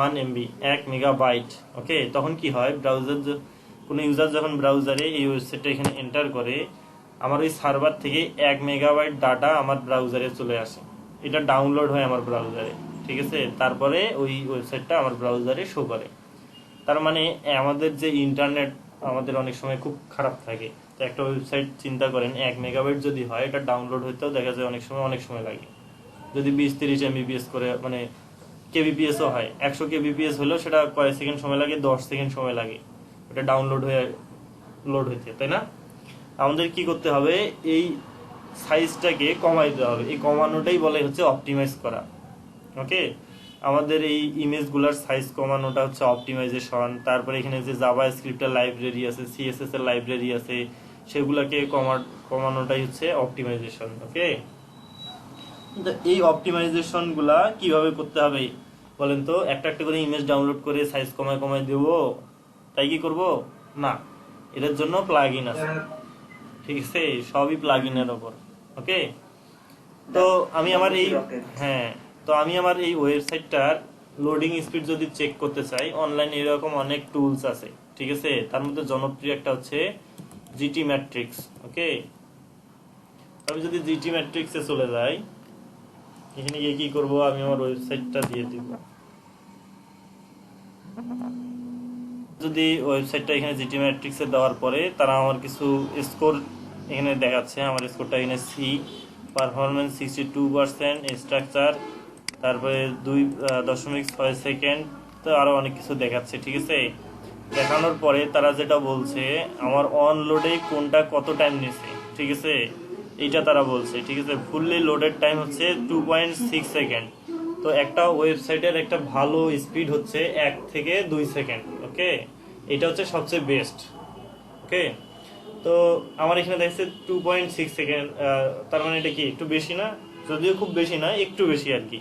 1 MB 1 মেগাবাইট, ওকে, তখন কি হয়, ব্রাউজার কোনো ইউজার যখন ব্রাউজারে এই ওয়েবসাইটটা এখানে এন্টার করে, আমার ওই সার্ভার থেকে 1 মেগাবাইট ডাটা আমার ব্রাউজারে চলে আসে। এটা ডাউনলোড হয় আমার ব্রাউজারে, ঠিক আছে? তারপরে ওই ওয়েবসাইটটা আমার ব্রাউজারে শো করে। তার মানে আমাদের যে ইন্টারনেট আমাদের অনেক সময় খুব খারাপ থাকে। তো একটা ওয়েবসাইট চিন্তা করেন 1 মেগাবাইট যদি হয়, এটা ডাউনলোড হইতেও দেখা যায় অনেক সময় লাগে। যদি 20-30 MBPS করে, মানে KBPSও হয়, 100 KBPS হলেও সেটা কয়েক সেকেন্ড সময় লাগে, 10 সেকেন্ড সময় লাগে এটা ডাউনলোড হয়ে লোড হইতে, তাই না? আমাদের কি করতে হবে, এই সাইজটাকে কমাই দিতে হবে। এই কমানোটাই বলে হচ্ছে অপটিমাইজ করা। ওকে, আমাদের এই ইমেজগুলোর সাইজ কমানোটা হচ্ছে অপটিমাইজেশন। তারপরে এখানে যে জাভা স্ক্রিপ্টের লাইব্রেরি আছে, CSS এর লাইব্রেরি আছে, সেগুলোকে কমানোটাই হচ্ছে অপটিমাইজেশন। ওকে, এই অপটিমাইজেশন গুলা কিভাবে করতে হবে বলেন তো? একটা একটা করে ইমেজ ডাউনলোড করে সাইজ কমায় দেবো? তাই কি করব না, এটার জন্য প্লাগইন আছে, ঠিক আছে, সবই প্লাগইনের উপর। ওকে, তো আমি আমার এই হ্যাঁ তো আমি আমার এই ওয়েবসাইটটার লোডিং স্পিড যদি চেক করতে চাই, অনলাইনে এরকম অনেক টুলস আছে, ঠিক আছে, তার মধ্যে জনপ্রিয় একটা হচ্ছে জিটি ম্যাট্রিক্স। ওকে, আমি যদি জিটি ম্যাট্রিক্সে চলে যাই, এখানে গিয়ে কি করব, আমি আমার ওয়েবসাইটটা দিয়ে দিব। যদি ওয়েবসাইটটা এখানে জিটি ম্যাট্রিক্সে দেওয়ার পরে তারা আমার কিছু স্কোর এখানে দেখাচ্ছে। আমার স্কোরটা এখানে সি, পারফরমেন্স 62%, স্ট্রাকচার তারপরে 2.6 সেকেন্ড, তো আরো অনেক কিছু দেখাচ্ছে, ঠিক আছে। দেখানোর পরে তারা যেটা বলছে আমার অনলোডে কোনটা কত টাইম নিছে, ঠিক আছে, এইটা তারা বলছে, ঠিক আছে। ফুললি লোডেড টাইম হচ্ছে 2.6 সেকেন্ড। তো একটা ওয়েবসাইটের একটা ভালো স্পিড হচ্ছে 1 থেকে 2 সেকেন্ড। ওকে, এটা হচ্ছে সবচেয়ে বেস্ট। ওকে, তো আমার এখানে দেখছে 2.6 সেকেন্ড, তার মানে এটা কি একটু বেশি না, যদিও খুব বেশি না, একটু বেশি আর কি।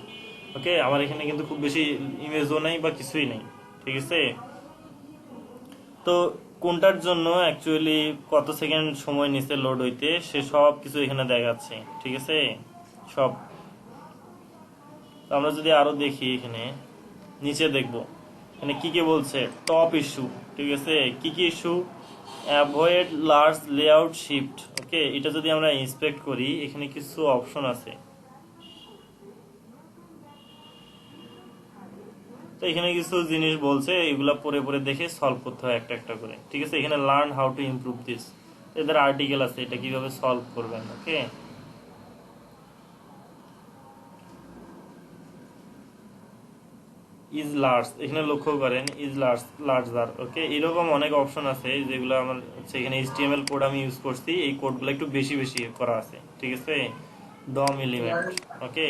ওকে, আমার এখানে কিন্তু খুব বেশি ইমেজও নাই বা কিছুই নাই, ঠিক আছে। তো কোনটার জন্য অ্যাকচুয়ালি কত সেকেন্ড সময় নিচ্ছে লোড হইতে, সে সব কিছু এখানে দেখাচ্ছে, ঠিক আছে, সব। তো আমরা যদি আরো দেখি, এখানে নিচে দেখব এখানে কি কি বলছে, টপ ইস্যু, ঠিক আছে, কি কি issue, avoid large layout shift. Okay, এটা যদি আমরা ইন্সপেক্ট করি, এখানে কিছু অপশন আছে। তো এখানে কিছু জিনিস বলছে, এগুলা পরে পরে দেখে সলভ করতে হয় একটা একটা করে, ঠিক আছে। এখানে learn how to improve this, এদের আর্টিকেল আছে, এটা কিভাবে সলভ করবেন। ওকে, ইজ লার্জ, এখানে লক্ষ্য করেন ইজ লার্জার। ওকে, এরকম অনেক অপশন আছে যেগুলো আমার হচ্ছে, এখানে HTML কোড আমি ইউজ করছি, এই কোডগুলো একটু বেশি বেশি করা আছে, ঠিক আছে, ডম এলিমেন্ট। ওকে,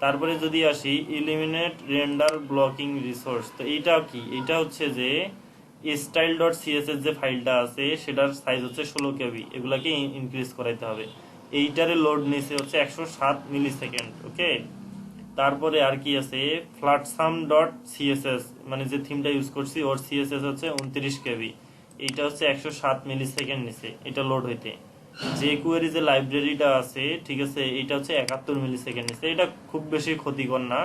তারপরে যদি আসি ইলিমিনেট রেন্ডার ব্লকিং রিসোর্স, তো এইটা কি, এটা হচ্ছে যে style.css যে ফাইলটা আছে সেটার সাইজ হচ্ছে 16 KB, এগুলাকে ইনক্রিজ করাইতে হবে। এইটারে লোড নিছে হচ্ছে 107 মিলি সেকেন্ড। ওকে, তারপরে আর কি আছে, flutsum.css, মানে যে থিমটা ইউজ করছি ওর CSS হচ্ছে 29 KB, এইটা হচ্ছে 107 মিলি সেকেন্ড নিছে এটা লোড হইতে। jQuery যে লাইব্রেরিটা আছে, ঠিক আছে, এটা হচ্ছে 71 মিলি সেকেন্ড নিছে। এটা খুব বেশি ক্ষতিকর না,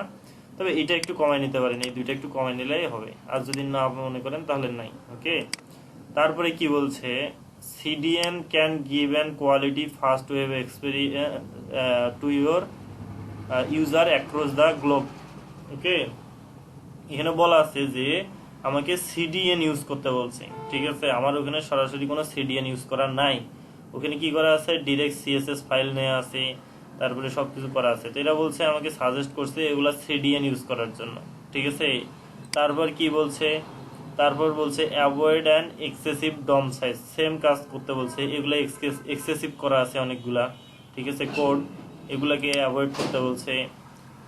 তবে এটা একটু কমাই নিতে পারেন, এই দুইটা একটু কমাই নিলেই হবে, আর যদি না মনে করেন তাহলে নাই। ওকে, তারপরে কি বলছে, CDN can give an quality fast web experience to your user across the globe। ওকে, এখানে বলা আছে যে আমাকে CDN ইউজ করতে বলছে, ঠিক আছে। আমার ওখানে সরাসরি কোনো CDN ইউজ করা নাই, ওখানে কি করা আছে, ডিরেক্ট CSS ফাইল নেওয়া আছে, তারপরে সবকিছু করা আছে। তো এটা বলছে আমাকে সাজেস্ট করছে এগুলা CDN ইউজ করার জন্য, ঠিক আছে। তারপর কি বলছে, তারপর বলছে avoid an excessive DOM size, same কাজ করতে বলছে, এগুলা এক্সেসিভ করা আছে অনেকগুলা, ঠিক আছে, কোড, এগুলাকে অ্যাভয়েড করতে বলছে।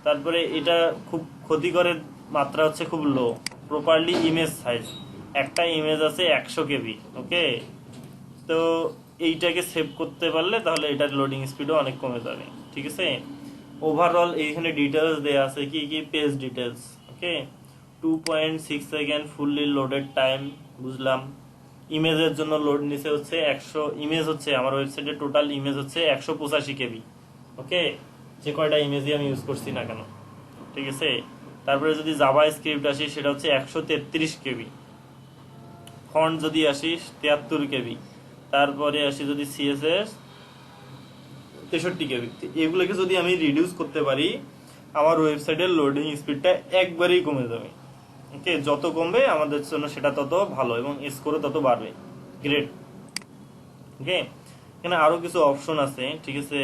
তারপরে এটা খুব ক্ষতিকরের মাত্রা হচ্ছে খুব লো, প্রপারলি ইমেজ সাইজ, একটা ইমেজ আছে 100 KB। ওকে, তো এইটাকে সেভ করতে পারলে তাহলে এটার লোডিং স্পিডও অনেক কমে যাবে, ঠিক আছে। ওভারঅল এইখানে ডিটেলস দেয়া আছে, কি কি, পেজ ডিটেলস। ওকে, 2.6 সেকেন্ড ফুললি লোডেড টাইম, বুঝলাম। ইমেজের জন্য লোড নিচে হচ্ছে 100 ইমেজ, হচ্ছে আমার ওয়েবসাইটে টোটাল ইমেজ হচ্ছে 185 KB। ওকে, যে কয়টা ইমেজই আমি ইউজ করছি না কেন, ঠিক আছে। তারপরে যদি জাভা স্ক্রিপ্ট আসি, সেটা হচ্ছে 133 KB। ফন্ট যদি আসি 73 KB। তারপরে আসি যদি CSS 63 KB। এগুলোকে যদি আমি রিডিউস করতে পারি, আমার ওয়েবসাইটের লোডিং স্পিডটা একবারেই কমে যাবে। ওকে, যত কমবে আমাদের জন্য সেটা তত ভালো এবং স্কোরও তত বাড়বে। গ্রেট। ওকে, এখানে আরো কিছু অপশন আছে, ঠিক আছে।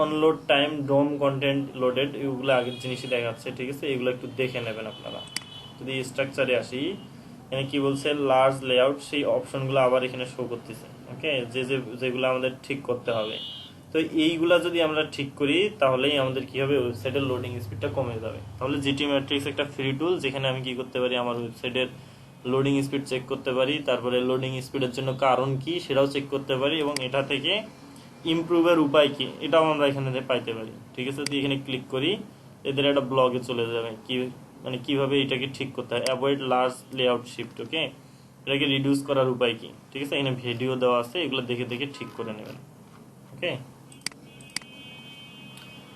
অনলোড টাইম, ডোম কন্টেন্ট লোডেড, এগুলো আগের জিনিসই দেখাচ্ছে, ঠিক আছে, এগুলো একটু দেখে নেবেন আপনারা। যদি স্ট্রাকচারে আসি, এখানে কি বলছে, লার্জ লেআউট, সেই অপশনগুলো আবার এখানে শো করতেছে। ওকে, যেগুলো আমাদের ঠিক করতে হবে। তো এইগুলা যদি আমরা ঠিক করি তাহলেই আমাদের কি হবে, ওয়েবসাইটের লোডিং স্পিডটা কমে যাবে। তাহলে জিটি ম্যাট্রিক্স একটা ফ্রি টুল, যেখানে আমি কি করতে পারি, আমার ওয়েবসাইটের লোডিং স্পিড চেক করতে পারি, তারপরে লোডিং স্পিডের জন্য কারণ কি সেটাও চেক করতে পারি, এবং এটা থেকে ইমপ্রুভের উপায় কি এটাও আমরা এখানে পাইতে পারি। ঠিক আছে, যদি এখানে ক্লিক করি এদের একটা ব্লগে চলে যাবে কি মানে কিভাবে এটাকে ঠিক করতে হয়, অ্যাভয়েড লার্জ লেআউট শিফট। ওকে, এটাকে রিডিউস করার উপায় কি। ঠিক আছে, এখানে ভিডিও দেওয়া আছে, এগুলো দেখে দেখে ঠিক করে নেবেন। ওকে,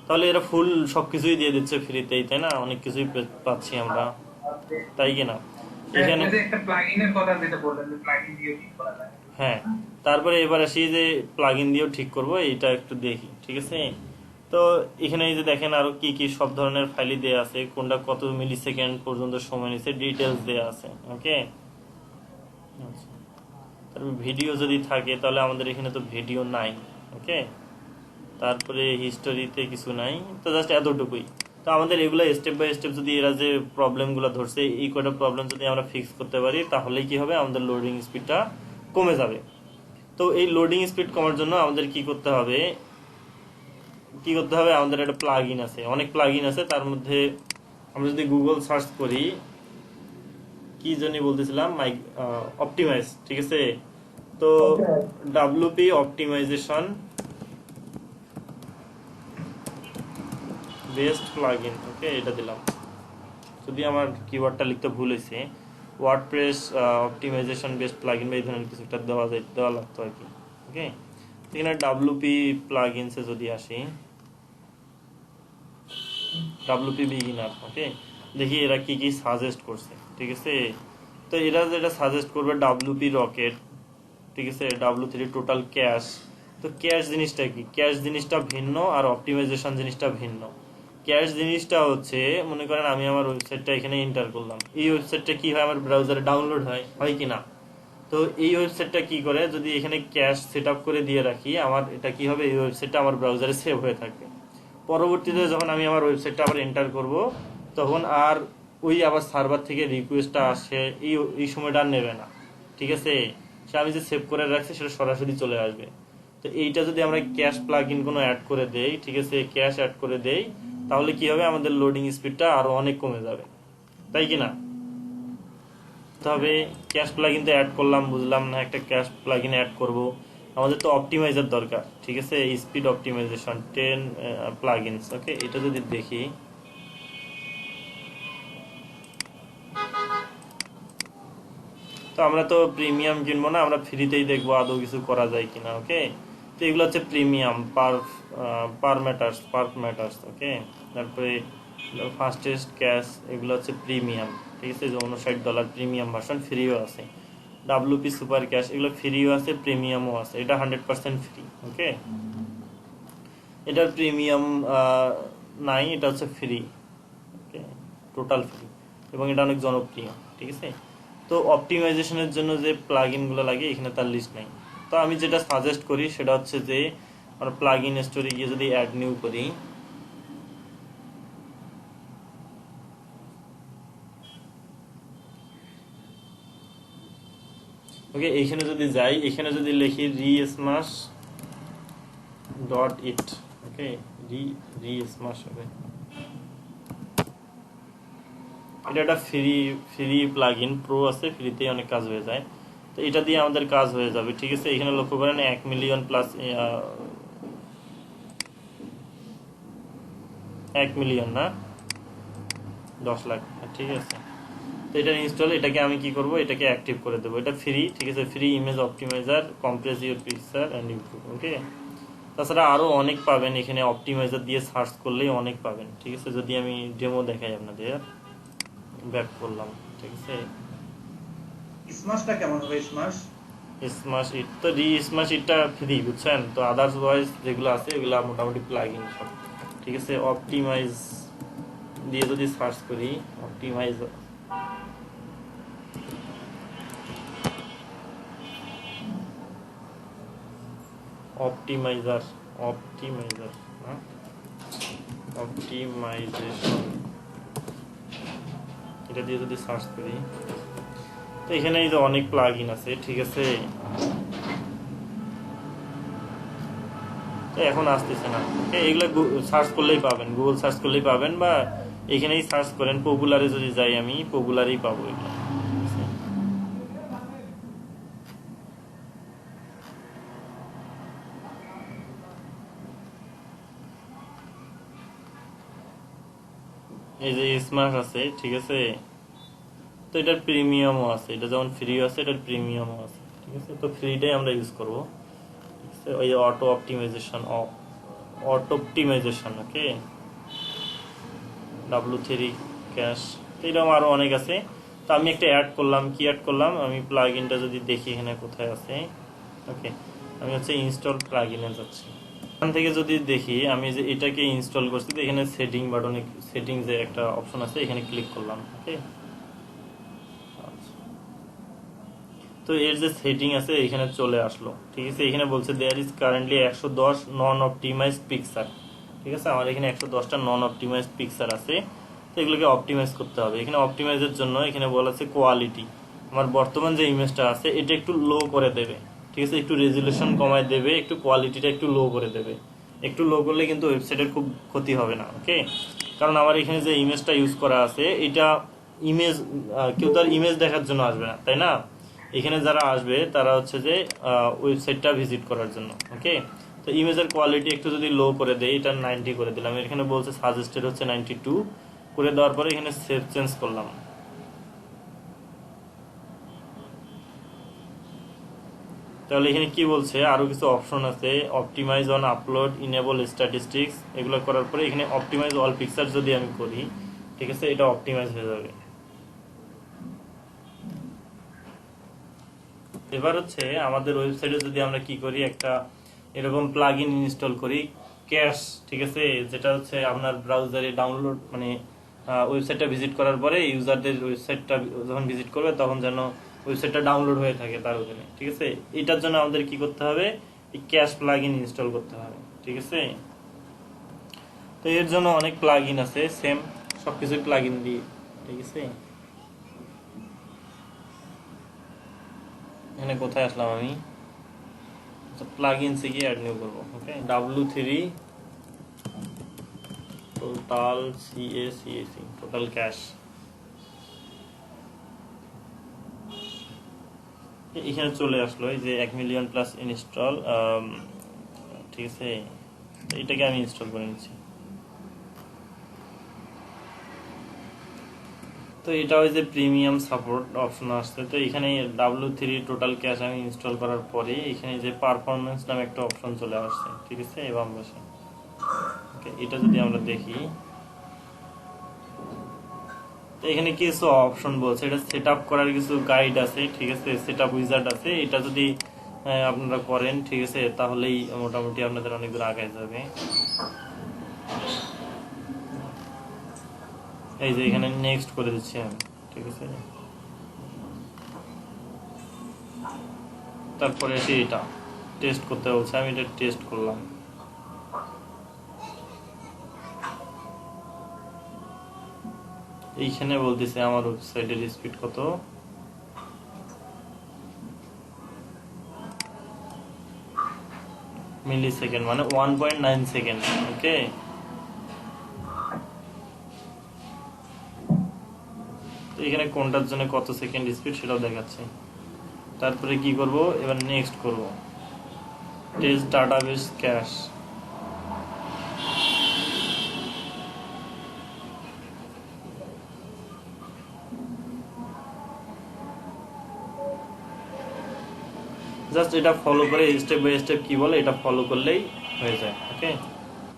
তাহলে এরা ফুল সবকিছুই দিয়ে দিচ্ছে ফ্রিতেই, তাই না? অনেক কিছুই পাচ্ছি আমরা, তাই কিনা? এখানে একটা প্লাগইনের কথা যেটা বললেন যে প্লাগইন দিয়ে ঠিক করা যায়। হ্যাঁ, তারপরে এবার আসি যে প্লাগইন দিয়েও ঠিক করব, এটা একটু দেখি। ঠিক আছে, তো এখানে এই যে দেখেন আরো কি কি সব ধরনের ফাইলই দেয়া আছে, কোনটা কত মিলি সেকেন্ড পর্যন্ত সময় নিচ্ছে, ডিটেলস দেয়া আছে। ওকে, আচ্ছা, তারপর ভিডিও যদি থাকে তাহলে আমাদের এখানে তো ভিডিও নাই। ওকে, তারপরে হিস্টোরিতে কিছু নাই, তো জাস্ট এতটুকুই। তো আমাদের এগুলো স্টেপ বাই স্টেপ যদি এরা যে প্রবলেমগুলো ধরছে এই কয়টা প্রবলেম যদি আমরা ফিক্স করতে পারি তাহলে কি হবে, আমাদের লোডিং স্পিডটা কমে যাবে। তো এই লোডিং স্পিড কমার জন্য আমাদের কি করতে হবে, আমাদের একটা প্লাগইন আছে, অনেক প্লাগইন আছে। তার মধ্যে আমরা যদি গুগল সার্চ করি, কি জানি বলতেছিলাম, অপটিমাইজ। ঠিক আছে, তো WP optimisation best plugin. Okay, এটা দিলাম। যদি আমার কিওয়ার্ডটা লিখতে ভুল হয়েছে, ওয়ার্ডপ্রেস অপটিমাইজেশন বেস্ট প্লাগইন বা এই ধরনের কিছু একটা দেওয়া লাগতো আর কি। ওকে, এখানে ডাব্লিউপি প্লাগইনসে যদি আসি, ডাব্লিউপি বিগিনার। ওকে, দেখি এরা কি কি সাজেস্ট করছে। ঠিক আছে, তো এরা যেটা সাজেস্ট করবে ডাব্লিউপি রকেট। ঠিক আছে, W3 টোটাল ক্যাশ। তো ক্যাশ জিনিসটা কি, ক্যাশ জিনিসটা ভিন্ন আর অপটিমাইজেশন জিনিসটা ভিন্ন। ক্যাশ জিনিসটা হচ্ছে, মনে করেন আমি আমার ওয়েবসাইটটা এখানে এন্টার করলাম, এই ওয়েবসাইটটা কি হয় আমার ব্রাউজারে ডাউনলোড হয় কি না। তো এই ওয়েবসাইটটা কি করে, যদি এখানে ক্যাশ সেট আপ করে দিয়ে রাখি, আমার এটা কি হবে, এই ওয়েবসাইটটা আমার ব্রাউজারে সেভ হয়ে থাকবে। পরবর্তীতে যখন আমি আমার ওয়েবসাইটটা আবার এন্টার করব, তখন আর ওই আবার সার্ভার থেকে রিকোয়েস্টটা আসে এই সময়টা আর নেবে না। ঠিক আছে, সে আমি যে সেভ করে রাখছি সেটা সরাসরি চলে আসবে। তো এইটা যদি আমরা ক্যাশ প্লাগইন কোনো অ্যাড করে দেই, ঠিক আছে, ক্যাশ অ্যাড করে দেই, তাহলে কি হবে, আমাদের লোডিং স্পিডটা আরো অনেক কমে যাবে, তাই কি না? তবে ক্যাশ প্লাগইন তো অ্যাড করলাম, বুঝলাম না একটা ক্যাশ প্লাগইন অ্যাড করব, আমাদের তো অপটিমাইজার দরকার। ঠিক আছে, স্পিড অপটিমাইজেশন 10 প্লাগইনস। ওকে, এটা যদি দেখি, তো আমরা তো প্রিমিয়াম কিনবো না, আমরা ফ্রিতেই দেখবো আদৌ কিছু করা যায় কিনা। ওকে, তো এগুলো হচ্ছে প্রিমিয়াম পার ম্যাটার্স। ওকে, তারপরে ফাস্টেস্ট ক্যাশ, এগুলো হচ্ছে প্রিমিয়াম। ঠিক আছে, যে $59 প্রিমিয়াম ভার্সন, ফ্রিও আছে। ডাব্লিউপি সুপার ক্যাশ, এগুলো ফ্রিও আছে, প্রিমিয়ামও আছে, এটা 100% ফ্রি। ওকে, এটার প্রিমিয়াম নাই, এটা হচ্ছে ফ্রি। ওকে, টোটাল ফ্রি, এবং এটা অনেক জনপ্রিয়। ঠিক আছে, তো অপটিমাইজেশনের জন্য যে প্লাগইনগুলো লাগে এখানে তার লিস্ট নাই। তো আমি যেটা সাজেস্ট করি সেটা হচ্ছে যে আমরা প্লাগইন স্টোরে গিয়ে যদি অ্যাড নিউ করি, ওকে, এইখানে যদি যাই, এখানে যদি লিখি resmash.it, ওকে, resmash হবে, এটা একটা ফ্রি প্লাগইন, প্রো আছে, ফ্রিতেই অনেক কাজ হয়ে যায়। তো এটা দিয়ে আমাদের কাজ হয়ে যাবে। ঠিক আছে, এখানে লক্ষ্য করেন 1 মিলিয়ন প্লাস 1 মিলিয়ন না 10 লাখ। ঠিক আছে, তো এটা ইনস্টল, এটাকে আমি কি করব, এটাকে অ্যাক্টিভ করে দেবো। এটা ফ্রি। ঠিক আছে, free image optimizer, compress your picture and improve. Okay, তাছাড়া আরো অনেক পাবেন, এখানে অপটিমাইজার দিয়ে সার্চ করলেই অনেক পাবেন। ঠিক আছে, যদি আমি ডেমো দেখাই আপনাদের, ব্যাক করলাম। ঠিক আছে, স্মাশটা কেমন হবে? স্মাশ ইট, তো স্মাশ ইটটা ফ্রি, বুঝছেন? তো আদার্স ওয়াইজ যেগুলো আছে এগুলো মোটামুটি প্লাগইন সব। ঠিক আছে, অপটিমাইজ দিয়ে যদি সার্চ করি, অপটিমাইজার অপটিমাইজেশন, এটা দিয়ে যদি সার্চ করি, তো এখানে এই যে অনেক প্লাগইন আছে। ঠিক আছে, তো এখন আসতেছে না। এগুলো সার্চ করলেই পাবেন, গুগল সার্চ করলেই পাবেন, বা এখানেই সার্চ করেন, পপুলারে যদি যাই আমি, পপুলারেই পাবো এগুলো। এই যে স্মার্ট আছে, ঠিক আছে, তো এটার প্রিমিয়ামও আছে, এটা যেমন ফ্রি আছে এটার প্রিমিয়ামও আছে, ঠিক আছে। তো ফ্রিটাই আমরা ইউজ করব, ঠিক আছে। ওই অটো অপটিমাইজেশন, ওকে, W3 ক্যাশ, তো এরকম আরো অনেক আছে। তো আমি একটা অ্যাড করলাম, কি অ্যাড করলাম, আমি প্লাগ ইনটা যদি দেখি এখানে কোথায় আছে, ওকে, আমি হচ্ছে ইনস্টল প্লাগ ইনে যাচ্ছি। এখান থেকে যদি দেখি আমি যে এটাকে ইনস্টল করছি, তো এখানে সেটিং বাটনে সেটিং যে একটা অপশন আছে এখানে ক্লিক করলাম, ওকে। তো এর যে সেটিং আছে এখানে চলে আসলো, ঠিক আছে। এখানে বলছে there is currently 110 non optimized picture, ঠিক আছে। আমার এখানে 110টা নন অপটিমাইজড পিকচার আছে, তো এগুলোকে অপটিমাইজ করতে হবে। এখানে অপটিমাইজের জন্য এখানে বলা আছে কোয়ালিটি, আমার বর্তমান যে ইমেজটা আছে এটা একটু লো করে দেবে, ঠিক আছে, একটু রেজুলেশন কমায় দেবে, একটু কোয়ালিটিটা একটু লো করে দেবে। একটু লো করলে কিন্তু ওয়েবসাইটের খুব ক্ষতি হবে না, ওকে। কারণ আমার এখানে যে ইমেজটা ইউজ করা আছে এটা ইমেজ, কেউ তার ইমেজ দেখার জন্য আসবে না, তাই না। এখানে যারা আসবে তারা হচ্ছে যে ওয়েবসাইটটা ভিজিট করার জন্য, ওকে। তো ইমেজের কোয়ালিটি একটু যদি লো করে দেয়, এটা 90 করে দিলাম। এখানে বলছে সাজেস্টেড হচ্ছে 92 করে দেওয়ার পরে এখানে সেভ চেঞ্জ করলাম। তাহলে এখানে কি বলছে, আরো কিছু অপশন আছে, optimize on upload, enable statistics, এগুলো করার পরে এখানে অপটিমাইজ অল পিকচার যদি আমি করি, ঠিক আছে, এটা অপটিমাইজ হয়ে যাবে। এবার হচ্ছে আমাদের ওয়েবসাইটে যদি আমরা কি করি, একটা এরকম প্লাগইন ইনস্টল করি, ক্যাশ, ঠিক আছে, যেটা হচ্ছে আপনার ব্রাউজারে ডাউনলোড, মানে ওয়েবসাইটটা ভিজিট করার পরে ইউজারদের ওয়েবসাইটটা যখন ভিজিট করবে তখন যেন ওয়েবসাইটটা ডাউনলোড হয়ে থাকে তার ওখানে, ঠিক আছে। এটার জন্য আমাদের কি করতে হবে, এই ক্যাশ প্লাগইন ইনস্টল করতে হবে, ঠিক আছে। তো এর জন্য অনেক প্লাগইন আছে, সেম সবকিছু প্লাগইন দিয়ে, ঠিক আছে। এখানে কোথায় আসলাম আমি, প্লাগইনসে গিয়ে অ্যাড নিউ করব, ওকে। W3 total CACAC total cash, এখানে চলে আসলো এই যে 1 মিলিয়ন প্লাস ইনস্টল, ঠিক আছে। এটাকে আমি ইনস্টল করে নিচ্ছি। তো এটা ওই যে প্রিমিয়াম সাপোর্ট অপশন আসছে, তো এখানে W3 টোটাল ক্যাশ আমি ইনস্টল করার পরে এখানে যে পারফরমেন্স নামে একটা অপশন চলে আসছে, ঠিক আছে, এবং বসে, ওকে। এটা যদি আমরা দেখি, তো এখানে কিছু অপশন বলছে, এটা সেট আপ করার কিছু গাইড আছে, ঠিক আছে, সেট আপ উইজার্ড আছে। এটা যদি আপনারা করেন, ঠিক আছে, তাহলেই মোটামুটি আপনাদের অনেক দূর আগায় যাবে। এই যে এখানে নেক্সট করে দিচ্ছি আমি, ঠিক আছে। তারপরে এসে এটা টেস্ট করতে বলছে, আমি এটা টেস্ট করলাম। এইখানে বলতেছে আমার ওয়েবসাইটের স্পিড কত, মিলি সেকেন্ড, মানে 1.9 সেকেন্ড, ওকে। এখানে কোনটার জন্য কত সেকেন্ড স্পিড সেটাও দেখাচ্ছে। তারপরে কি করব, এবার নেক্সট করব, টেস্ট ডাটাবেস ক্যাশ। জাস্ট এটা ফলো করে স্টেপ বাই স্টেপ কি বলে এটা ফলো করলেই হয়ে যায়, ওকে।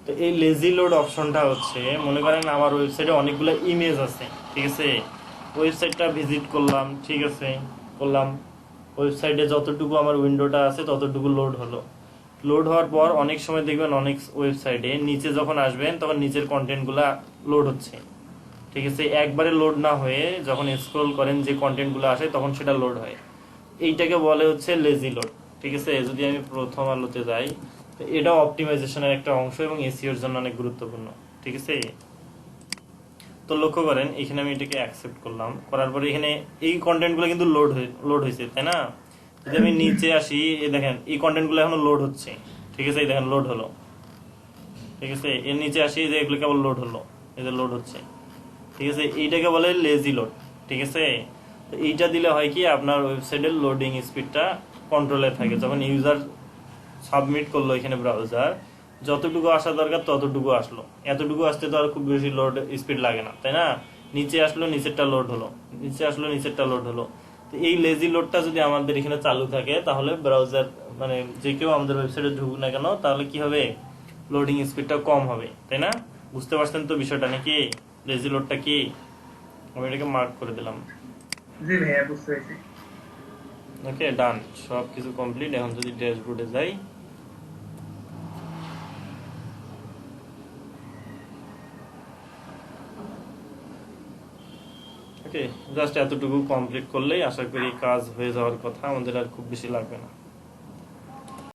তো এই লেজি লোড অপশনটা হচ্ছে, মনে করেন আমার ওয়েবসাইটে অনেকগুলো ইমেজ আছে, ঠিক আছে, ওয়েবসাইটটা ভিজিট করলাম, ঠিক আছে, করলাম, ওয়েবসাইটে যতটুকু আমার উইন্ডোটা আছে ততটুকু লোড হলো। লোড হওয়ার পর অনেক সময় দেখবেন অনেক ওয়েবসাইটে নিচে যখন আসবেন তখন নিচের কন্টেন্টগুলো লোড হচ্ছে, ঠিক আছে। একবারে লোড না হয়ে যখন স্ক্রল করেন যে কন্টেন্টগুলো আসে তখন সেটা লোড হয়, এইটাকে বলে হচ্ছে লেজি লোড, ঠিক আছে। যদি আমি প্রথম আলোতে যাই, তো এটা অপটিমাইজেশনের একটা অংশ এবং এসইওর জন্য অনেক গুরুত্বপূর্ণ, ঠিক আছে। তো লক্ষ্য করেন এখানে আমি এটাকে অ্যাকসেপ্ট করলাম, করার পরে এখানে এই কন্টেন্টগুলো কিন্তু লোড হয়েছে, তাই না। যদি আমি নিচে আসি, এই দেখেন এই কন্টেন্টগুলো এখনো লোড হচ্ছে, ঠিক আছে, এই দেখেন লোড হলো, ঠিক আছে। এর নিচে আসি যে এগুলো কেবল লোড হলো, এই যে লোড হচ্ছে, ঠিক আছে। এইটাকে বলে লেজি লোড, ঠিক আছে। তো এইটা দিলে হয় কি, আপনার ওয়েবসাইটের লোডিং স্পিডটা কন্ট্রোলে থাকে। যখন ইউজার সাবমিট করলো এখানে ব্রাউজার, যতটুকু আসা দরকার ততটুকু আসলো, এতটুকু আসতে তো আর খুব বেশি লোড স্পিড লাগে না, তাই না? নিচে আসলো নিচেরটা লোড হলো, নিচে আসলো নিচেরটা লোড হলো। তো এই লেজি লোডটা যদি আমাদের এখানে চালু থাকে তাহলে ব্রাউজার মানে যে কেউ আমাদের ওয়েবসাইটে ঢুকুক না কেন তাহলে কি হবে, লোডিং স্পিডটা কম হবে, তাই না? বুঝতে পারছেন তো বিষয়টা নাকি? লেজি লোডটা কি, আমি এটাকে মার্ক করে দিলাম। জি ভাইয়া বুঝতে পেরেছি। ওকে ডান, সব কিছু কমপ্লিট। এখন যদি ড্যাশবোর্ডে যাই, ওকে জাস্ট এতটুকু কমপ্লিট করলেই আশা করি কাজ হয়ে যাওয়ার কথা, আমাদের আর খুব বেশি লাগবে না।